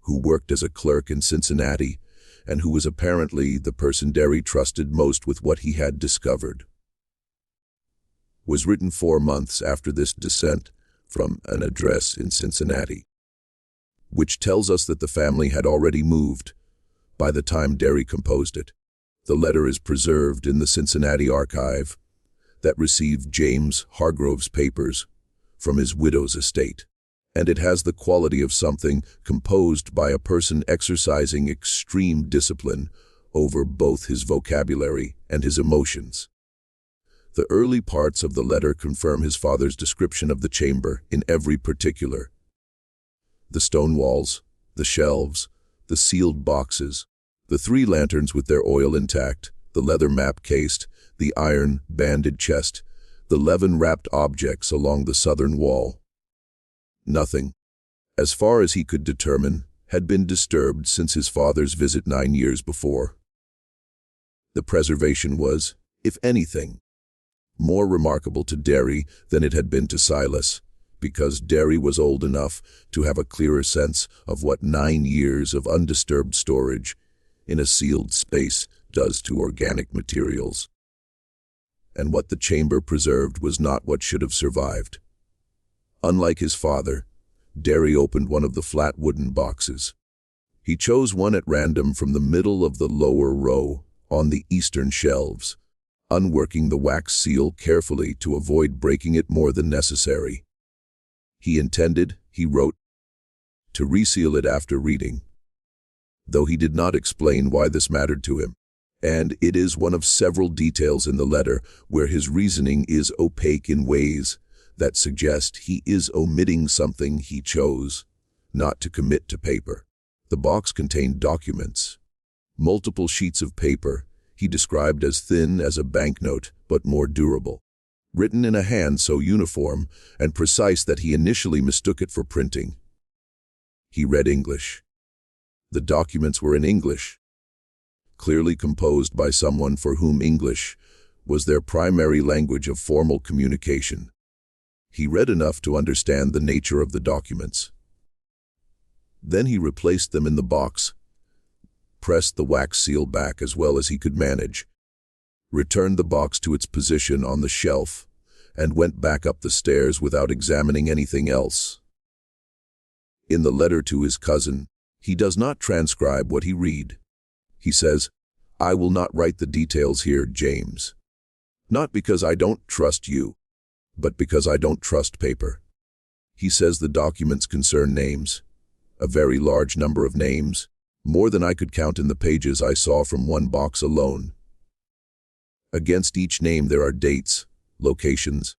who worked as a clerk in Cincinnati, and who was apparently the person Derry trusted most with what he had discovered, was written 4 months after this descent from an address in Cincinnati, which tells us that the family had already moved by the time Derry composed it. The letter is preserved in the Cincinnati archive that received James Hargrove's papers from his widow's estate, and it has the quality of something composed by a person exercising extreme discipline over both his vocabulary and his emotions. The early parts of the letter confirm his father's description of the chamber in every particular. The stone walls, the shelves, the sealed boxes, the 3 lanterns with their oil intact, the leather map cased, the iron banded chest, the leaven-wrapped objects along the southern wall. Nothing, as far as he could determine, had been disturbed since his father's visit 9 years before. The preservation was, if anything, more remarkable to Derry than it had been to Silas, because Derry was old enough to have a clearer sense of what 9 years of undisturbed storage in a sealed space does to organic materials. And what the chamber preserved was not what should have survived. Unlike his father, Derry opened one of the flat wooden boxes. He chose one at random from the middle of the lower row on the eastern shelves, unworking the wax seal carefully to avoid breaking it more than necessary. He intended, he wrote, to reseal it after reading, though he did not explain why this mattered to him, and it is one of several details in the letter where his reasoning is opaque in ways that suggest he is omitting something he chose not to commit to paper. The box contained documents, multiple sheets of paper he described as thin as a banknote but more durable, written in a hand so uniform and precise that he initially mistook it for printing. He read English. The documents were in English, clearly composed by someone for whom English was their primary language of formal communication. He read enough to understand the nature of the documents. Then he replaced them in the box, pressed the wax seal back as well as he could manage, returned the box to its position on the shelf, and went back up the stairs without examining anything else. In the letter to his cousin, he does not transcribe what he read. He says, "I will not write the details here, James. Not because I don't trust you, but because I don't trust paper." He says the documents concern names, a very large number of names, more than I could count in the pages I saw from one box alone. Against each name there are dates, locations,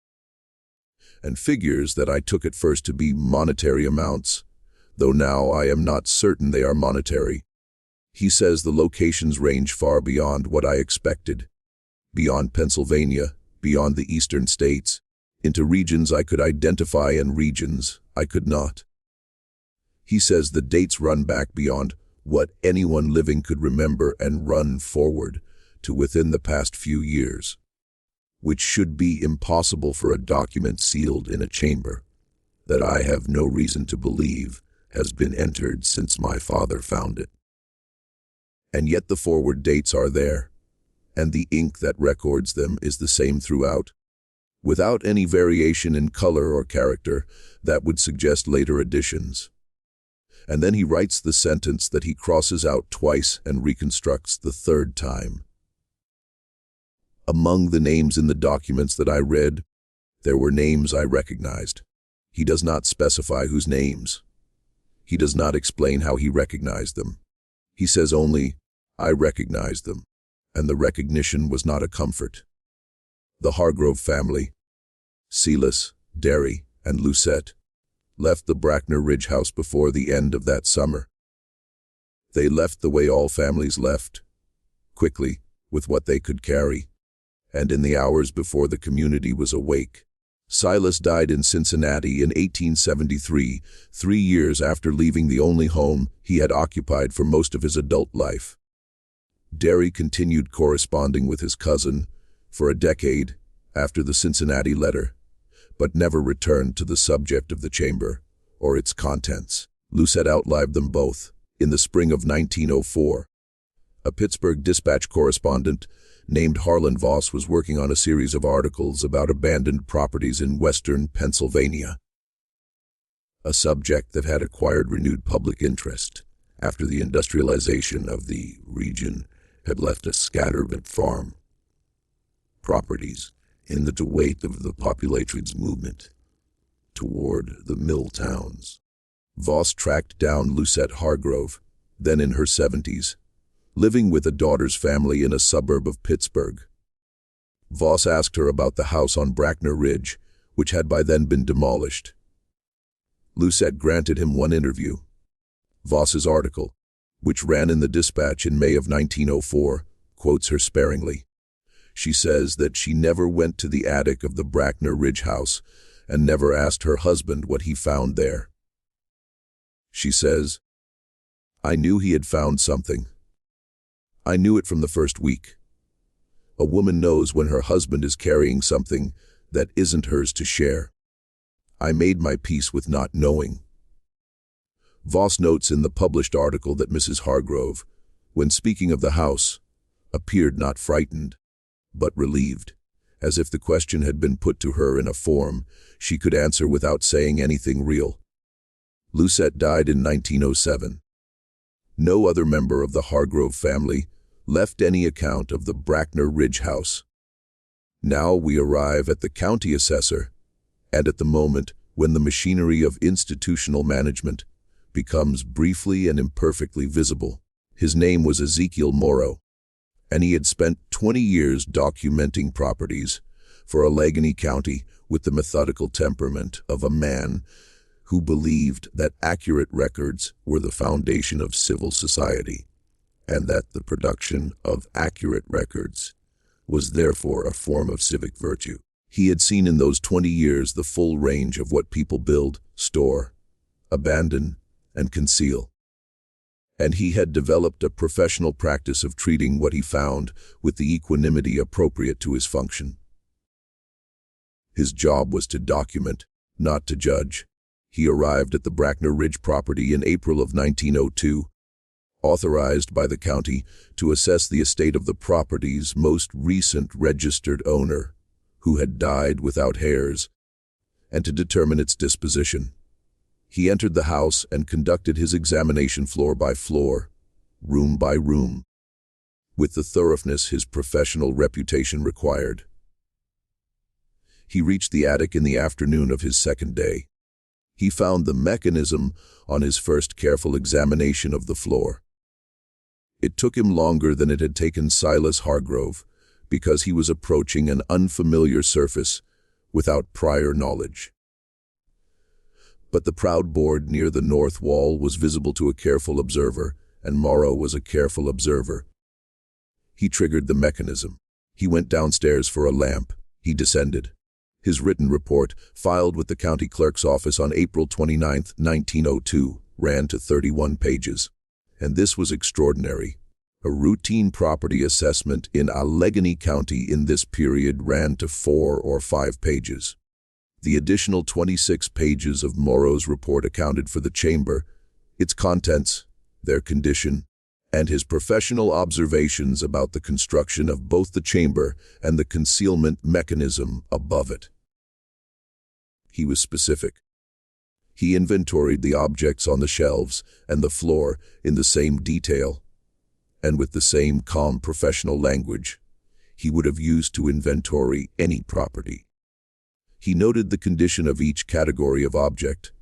and figures that I took at first to be monetary amounts, though now I am not certain they are monetary. He says the locations range far beyond what I expected, beyond Pennsylvania, beyond the eastern states, into regions I could identify and regions I could not. He says the dates run back beyond what anyone living could remember and run forward to within the past few years, which should be impossible for a document sealed in a chamber that I have no reason to believe has been entered since my father found it. And yet the forward dates are there, and the ink that records them is the same throughout, without any variation in color or character that would suggest later additions. And then he writes the sentence that he crosses out twice and reconstructs the third time. Among the names in the documents that I read, there were names I recognized. He does not specify whose names. He does not explain how he recognized them. He says only, I recognized them, and the recognition was not a comfort. The Hargrove family, Silas, Derry, and Lucette, left the Bracknell Ridge house before the end of that summer. They left the way all families left, quickly, with what they could carry, and in the hours before the community was awake. Silas died in Cincinnati in 1873, 3 years after leaving the only home he had occupied for most of his adult life. Derry continued corresponding with his cousin for a decade after the Cincinnati letter, but never returned to the subject of the chamber or its contents. Lucette outlived them both in the spring of 1904. A Pittsburgh Dispatch correspondent named Harlan Voss was working on a series of articles about abandoned properties in western Pennsylvania, a subject that had acquired renewed public interest after the industrialization of the region had left a scattered farm properties in the wake of the population's movement toward the mill towns. Voss tracked down Lucette Hargrove, then in her 70s, living with a daughter's family in a suburb of Pittsburgh. Voss asked her about the house on Bracknell Ridge, which had by then been demolished. Lucette granted him one interview. Voss's article, which ran in the Dispatch in May of 1904, quotes her sparingly. She says that she never went to the attic of the Bracknell Ridge house and never asked her husband what he found there. She says, I knew he had found something. I knew it from the first week. A woman knows when her husband is carrying something that isn't hers to share. I made my peace with not knowing. Voss notes in the published article that Mrs. Hargrove, when speaking of the house, appeared not frightened, but relieved, as if the question had been put to her in a form she could answer without saying anything real. Lucette died in 1907. No other member of the Hargrove family left any account of the Bracknell Ridge house. Now we arrive at the county assessor, and at the moment when the machinery of institutional management becomes briefly and imperfectly visible. His name was Ezekiel Morrow, and he had spent 20 years documenting properties for Allegheny County with the methodical temperament of a man who believed that accurate records were the foundation of civil society, and that the production of accurate records was therefore a form of civic virtue. He had seen in those 20 years the full range of what people build, store, abandon, and conceal. And he had developed a professional practice of treating what he found with the equanimity appropriate to his function. His job was to document, not to judge. He arrived at the Bracknell Ridge property in April of 1902, authorized by the county to assess the estate of the property's most recent registered owner, who had died without heirs, and to determine its disposition. He entered the house and conducted his examination floor by floor, room by room, with the thoroughness his professional reputation required. He reached the attic in the afternoon of his second day. He found the mechanism on his first careful examination of the floor. It took him longer than it had taken Silas Hargrove, because he was approaching an unfamiliar surface without prior knowledge. But the proud board near the north wall was visible to a careful observer, and Morrow was a careful observer. He triggered the mechanism. He went downstairs for a lamp. He descended. His written report, filed with the county clerk's office on April 29, 1902, ran to 31 pages. And this was extraordinary. A routine property assessment in Allegheny County in this period ran to 4 or 5 pages. The additional 26 pages of Morrow's report accounted for the chamber its contents, their condition, and his professional observations about the construction of both the chamber and the concealment mechanism above it. He was specific. He inventoried the objects on the shelves and the floor in the same detail, and with the same calm professional language he would have used to inventory any property. He noted the condition of each category of object.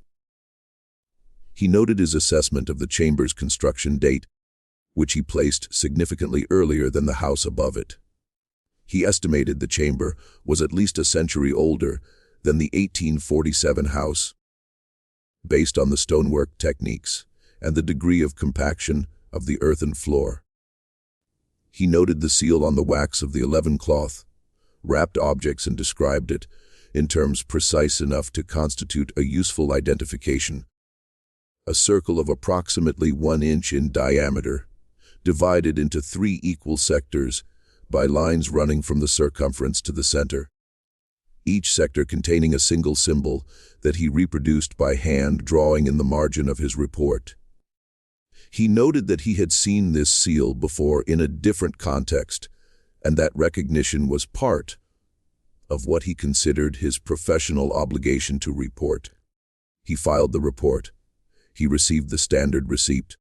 He noted his assessment of the chamber's construction date, which he placed significantly earlier than the house above it. He estimated the chamber was at least a century older than the 1847 house, based on the stonework techniques and the degree of compaction of the earthen floor. He noted the seal on the wax of the 11 cloth, wrapped objects, and described it in terms precise enough to constitute a useful identification. A circle of approximately 1 inch in diameter, divided into 3 equal sectors by lines running from the circumference to the center, each sector containing a single symbol that he reproduced by hand drawing in the margin of his report. He noted that he had seen this seal before in a different context, and that recognition was part of what he considered his professional obligation to report. He filed the report. He received the standard receipt.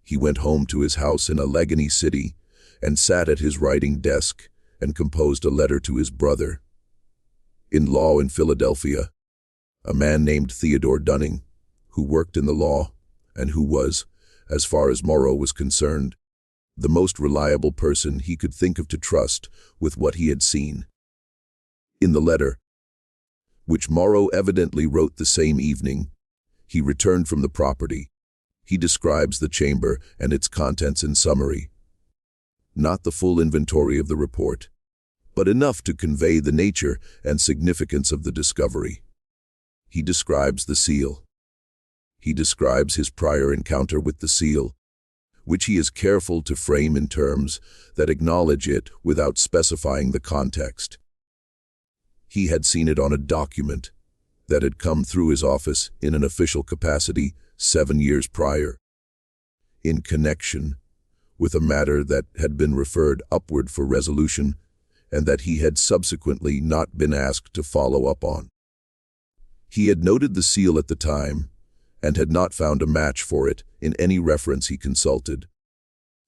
He went home to his house in Allegheny City and sat at his writing desk and composed a letter to his brother-in-law in Philadelphia, a man named Theodore Dunning, who worked in the law and who was, as far as Morrow was concerned, the most reliable person he could think of to trust with what he had seen. In the letter, which Morrow evidently wrote the same evening, he returned from the property. He describes the chamber and its contents in summary. Not the full inventory of the report, but enough to convey the nature and significance of the discovery. He describes the seal. He describes his prior encounter with the seal, which he is careful to frame in terms that acknowledge it without specifying the context. He had seen it on a document that had come through his office in an official capacity 7 years prior, in connection with a matter that had been referred upward for resolution and that he had subsequently not been asked to follow up on. He had noted the seal at the time and had not found a match for it in any reference he consulted.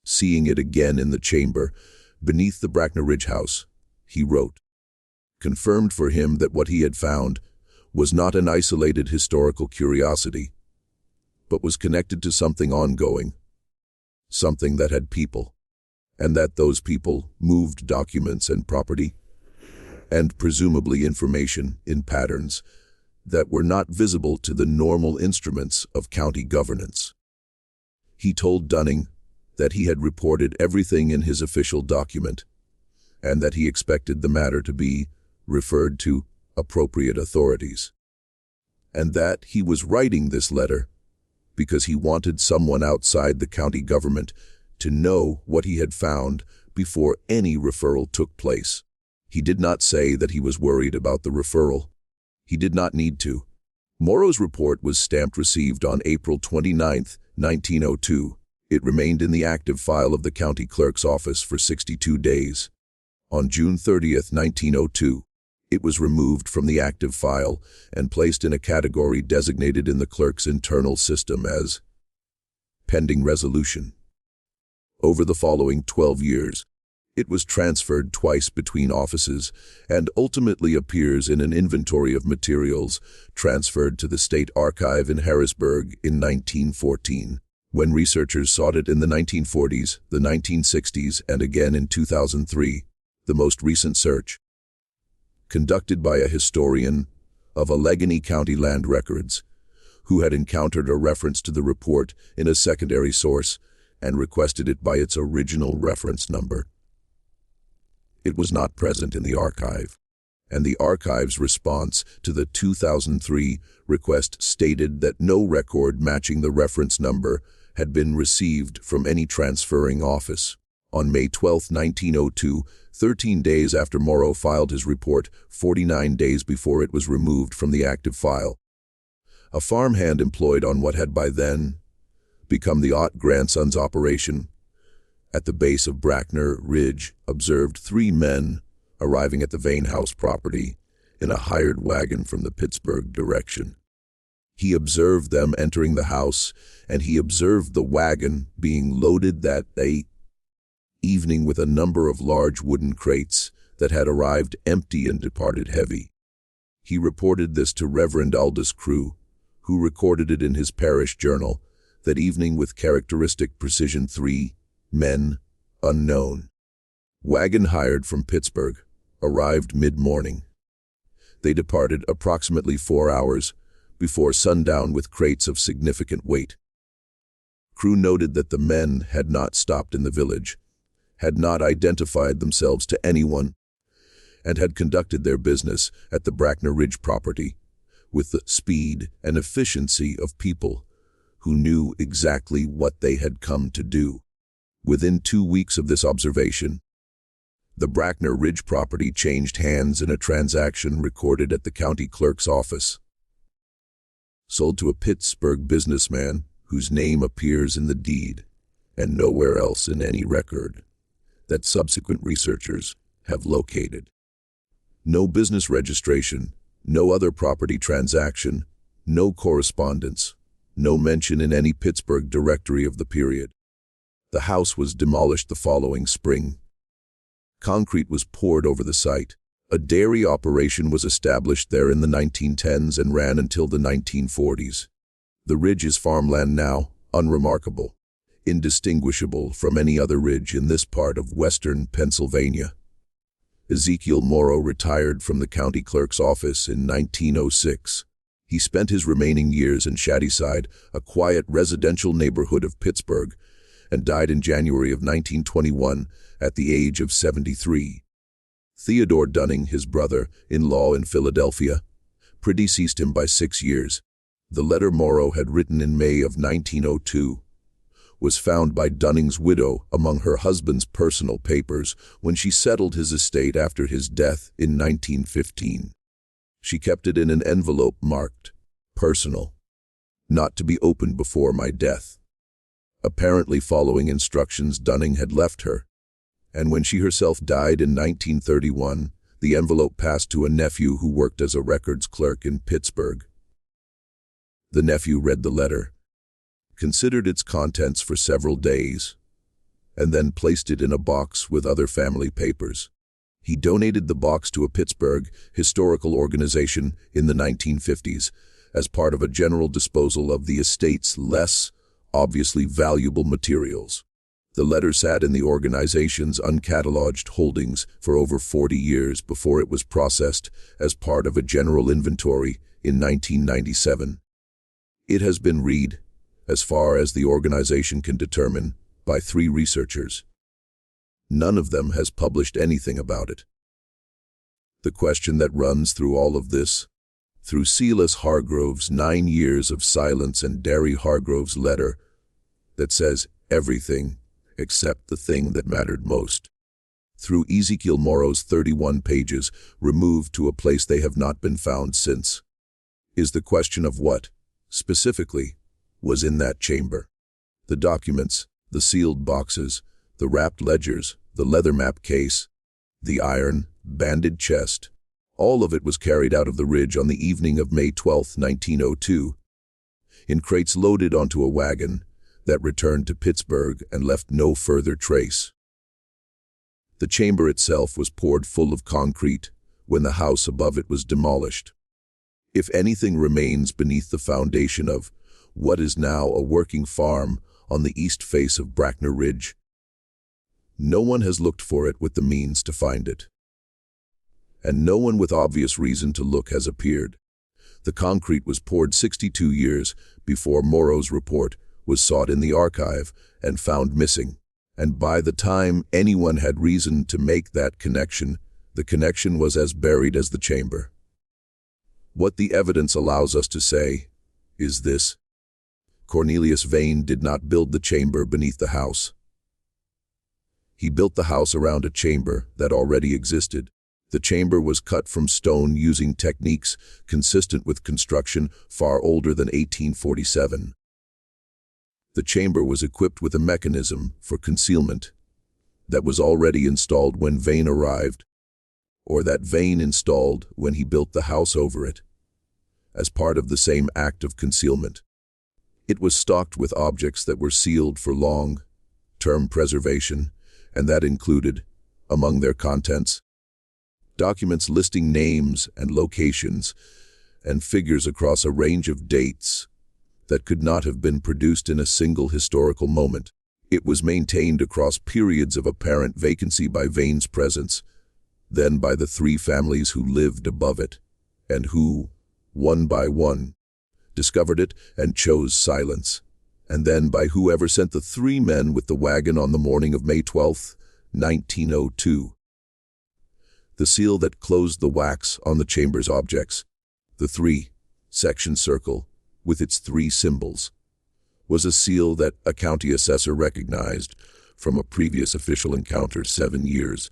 Seeing it again in the chamber beneath the Bracknell Ridge house, he wrote, confirmed for him that what he had found was not an isolated historical curiosity, but was connected to something ongoing, something that had people, and that those people moved documents and property, and presumably information in patterns that were not visible to the normal instruments of county governance. He told Dunning that he had reported everything in his official document, and that he expected the matter to be referred to appropriate authorities, and that he was writing this letter because he wanted someone outside the county government to know what he had found before any referral took place. He did not say that he was worried about the referral. He did not need to. Morrow's report was stamped received on April 29, 1902. It remained in the active file of the county clerk's office for 62 days. On June 30, 1902, it was removed from the active file and placed in a category designated in the clerk's internal system as pending resolution. Over the following 12 years, it was transferred twice between offices and ultimately appears in an inventory of materials transferred to the State Archive in Harrisburg in 1914. When researchers sought it in the 1940s, the 1960s, and again in 2003, the most recent search, conducted by a historian of Allegheny County Land Records, who had encountered a reference to the report in a secondary source and requested it by its original reference number. It was not present in the archive, and the archive's response to the 2003 request stated that no record matching the reference number had been received from any transferring office. On May 12, 1902, 13 days after Morrow filed his report, 49 days before it was removed from the active file, a farmhand employed on what had by then become the Ott grandson's operation. At the base of Bracknell Ridge, observed 3 men arriving at the Vane house property in a hired wagon from the Pittsburgh direction. He observed them entering the house, and he observed the wagon being loaded that evening with a number of large wooden crates that had arrived empty and departed heavy. He reported this to Reverend Aldous Crew, who recorded it in his parish journal that evening with characteristic precision. 3 men, unknown. Wagon hired from Pittsburgh, arrived mid-morning. They departed approximately 4 hours before sundown with crates of significant weight. Crew noted that the men had not stopped in the village, had not identified themselves to anyone, and had conducted their business at the Bracknell Ridge property with the speed and efficiency of people who knew exactly what they had come to do. Within 2 weeks of this observation, the Bracknell Ridge property changed hands in a transaction recorded at the county clerk's office. Sold to a Pittsburgh businessman whose name appears in the deed and nowhere else in any record that subsequent researchers have located. No business registration, no other property transaction, no correspondence, no mention in any Pittsburgh directory of the period. The house was demolished the following spring. Concrete was poured over the site. A dairy operation was established there in the 1910s and ran until the 1940s. The ridge is farmland now, unremarkable, indistinguishable from any other ridge in this part of western Pennsylvania. Ezekiel Morrow retired from the county clerk's office in 1906. He spent his remaining years in Shadyside, a quiet residential neighborhood of Pittsburgh, and died in January of 1921 at the age of 73. Theodore Dunning, his brother-in-law in Philadelphia, predeceased him by 6 years. The letter Morrow had written in May of 1902 was found by Dunning's widow among her husband's personal papers when she settled his estate after his death in 1915. She kept it in an envelope marked, "Personal, not to be opened before my death." Apparently following instructions Dunning had left her, and when she herself died in 1931, the envelope passed to a nephew who worked as a records clerk in Pittsburgh. The nephew read the letter, considered its contents for several days, and then placed it in a box with other family papers. He donated the box to a Pittsburgh historical organization in the 1950s as part of a general disposal of the estate's less obviously valuable materials. The letter sat in the organization's uncatalogued holdings for over 40 years before it was processed as part of a general inventory in 1997. It has been read, as far as the organization can determine, by 3 researchers. None of them has published anything about it. The question that runs through all of this, through Silas Hargrove's 9 years of silence and Derry Hargrove's letter that says everything except the thing that mattered most, through Ezekiel Morrow's 31 pages removed to a place they have not been found since, is the question of what, specifically, was in that chamber. The documents, the sealed boxes, the wrapped ledgers, the leather map case, the iron, banded chest, all of it was carried out of the ridge on the evening of May 12, 1902, in crates loaded onto a wagon that returned to Pittsburgh and left no further trace. The chamber itself was poured full of concrete when the house above it was demolished. If anything remains beneath the foundation of what is now a working farm on the east face of Bracknell Ridge, no one has looked for it with the means to find it. And no one with obvious reason to look has appeared. The concrete was poured 62 years before Morrow's report was sought in the archive and found missing. And by the time anyone had reason to make that connection, the connection was as buried as the chamber. What the evidence allows us to say is this: Cornelius Vane did not build the chamber beneath the house. He built the house around a chamber that already existed. The chamber was cut from stone using techniques consistent with construction far older than 1847. The chamber was equipped with a mechanism for concealment that was already installed when Vane arrived, or that Vane installed when he built the house over it, as part of the same act of concealment. It was stocked with objects that were sealed for long-term preservation, and that included, among their contents, documents listing names and locations and figures across a range of dates that could not have been produced in a single historical moment. It was maintained across periods of apparent vacancy by Vane's presence, then by the three families who lived above it, and who, one by one, discovered it and chose silence, and then by whoever sent the three men with the wagon on the morning of May 12, 1902. The seal that closed the wax on the chamber's objects, the three-section circle with its three symbols, was a seal that a county assessor recognized from a previous official encounter 7 years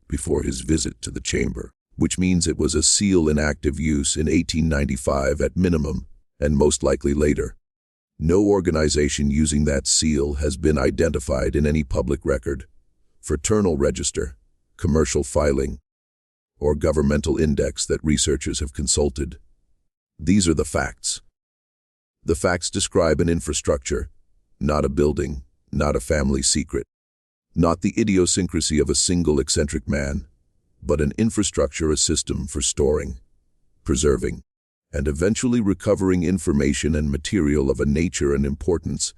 before his visit to the chamber, which means it was a seal in active use in 1895 at minimum, and most likely later. No organization using that seal has been identified in any public record, fraternal register, commercial filing, or governmental index that researchers have consulted. These are the facts. The facts describe an infrastructure, not a building, not a family secret, not the idiosyncrasy of a single eccentric man, but an infrastructure, a system for storing, preserving, and eventually recovering information and material of a nature and importance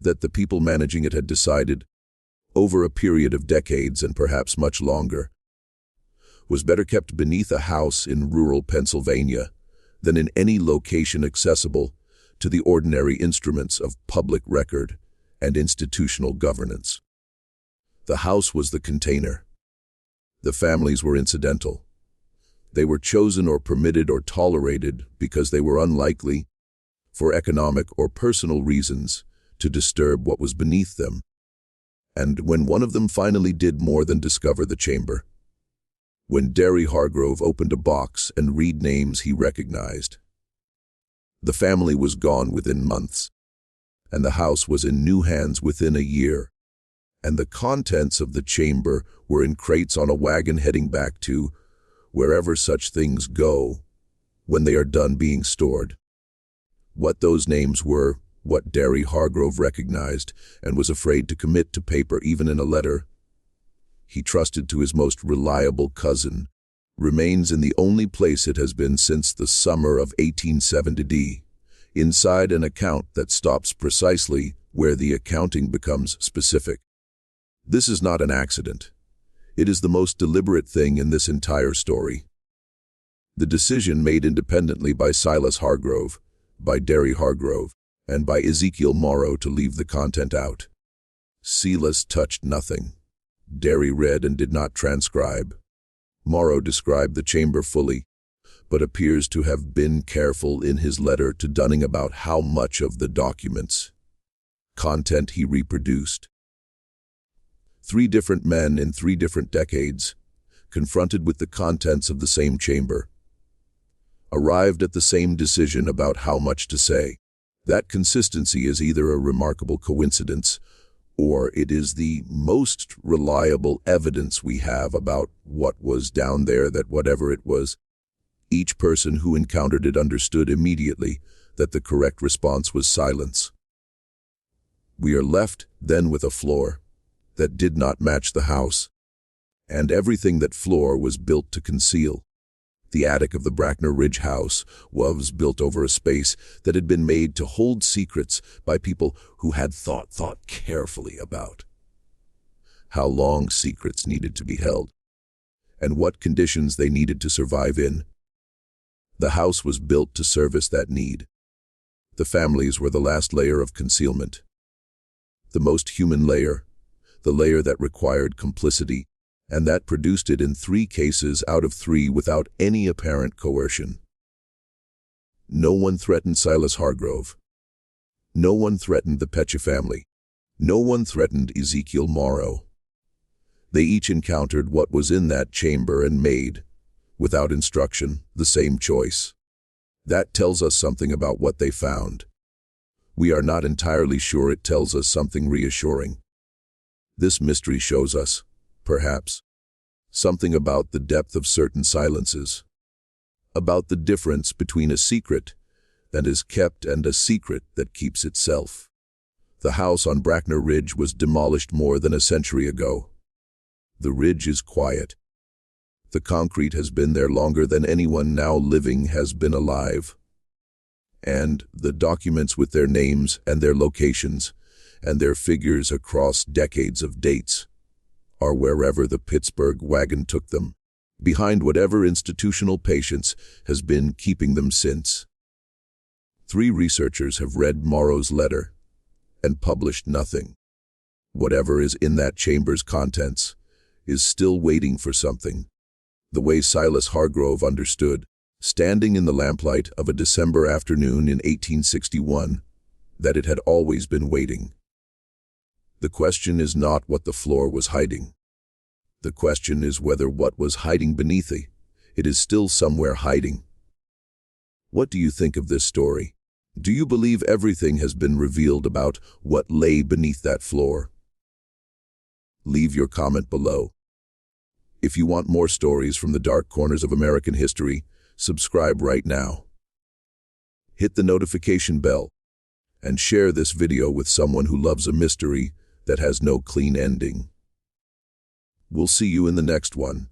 that the people managing it had decided, over a period of decades and perhaps much longer, was better kept beneath a house in rural Pennsylvania than in any location accessible to the ordinary instruments of public record and institutional governance. The house was the container. The families were incidental. They were chosen or permitted or tolerated because they were unlikely, for economic or personal reasons, to disturb what was beneath them. And when one of them finally did more than discover the chamber, when Derry Hargrove opened a box and read names he recognized, the family was gone within months, and the house was in new hands within a year, and the contents of the chamber were in crates on a wagon heading back to wherever such things go when they are done being stored. What those names were, what Derry Hargrove recognized and was afraid to commit to paper even in a letter he trusted to his most reliable cousin, remains in the only place it has been since the summer of 1870, inside an account that stops precisely where the accounting becomes specific. This is not an accident. It is the most deliberate thing in this entire story. The decision made independently by Silas Hargrove, by Derry Hargrove, and by Ezekiel Morrow to leave the content out. Silas touched nothing. Derry read and did not transcribe. Morrow described the chamber fully, but appears to have been careful in his letter to Dunning about how much of the document's content he reproduced. 3 different men in 3 different decades, confronted with the contents of the same chamber, arrived at the same decision about how much to say. That consistency is either a remarkable coincidence, or it is the most reliable evidence we have about what was down there, that whatever it was, each person who encountered it understood immediately that the correct response was silence. We are left, then, with a floor that did not match the house, and everything that floor was built to conceal. The attic of the Brackner Ridge house was built over a space that had been made to hold secrets by people who had thought carefully about how long secrets needed to be held and what conditions they needed to survive in. The house was built to service that need. The families were the last layer of concealment, the most human layer, the layer that required complicity, and that produced it in 3 cases out of 3 without any apparent coercion. No one threatened Silas Hargrove. No one threatened the Petcha family. No one threatened Ezekiel Morrow. They each encountered what was in that chamber and made, without instruction, the same choice. That tells us something about what they found. we are not entirely sure it tells us something reassuring. This mystery shows us, perhaps, something about the depth of certain silences, about the difference between a secret that is kept and a secret that keeps itself. The house on Bracknell Ridge was demolished more than a century ago. The ridge is quiet. The concrete has been there longer than anyone now living has been alive. And the documents with their names and their locations and their figures across decades of dates are wherever the Pittsburgh wagon took them, behind whatever institutional patience has been keeping them since. 3 researchers have read Morrow's letter and published nothing. Whatever is in that chamber's contents is still waiting for something. The way Silas Hargrove understood, standing in the lamplight of a December afternoon in 1861, that it had always been waiting. The question is not what the floor was hiding. The question is whether what was hiding beneath it is still somewhere hiding. What do you think of this story? Do you believe everything has been revealed about what lay beneath that floor? Leave your comment below. If you want more stories from the dark corners of American history, subscribe right now. Hit the notification bell and share this video with someone who loves a mystery that has no clean ending. We'll see you in the next one.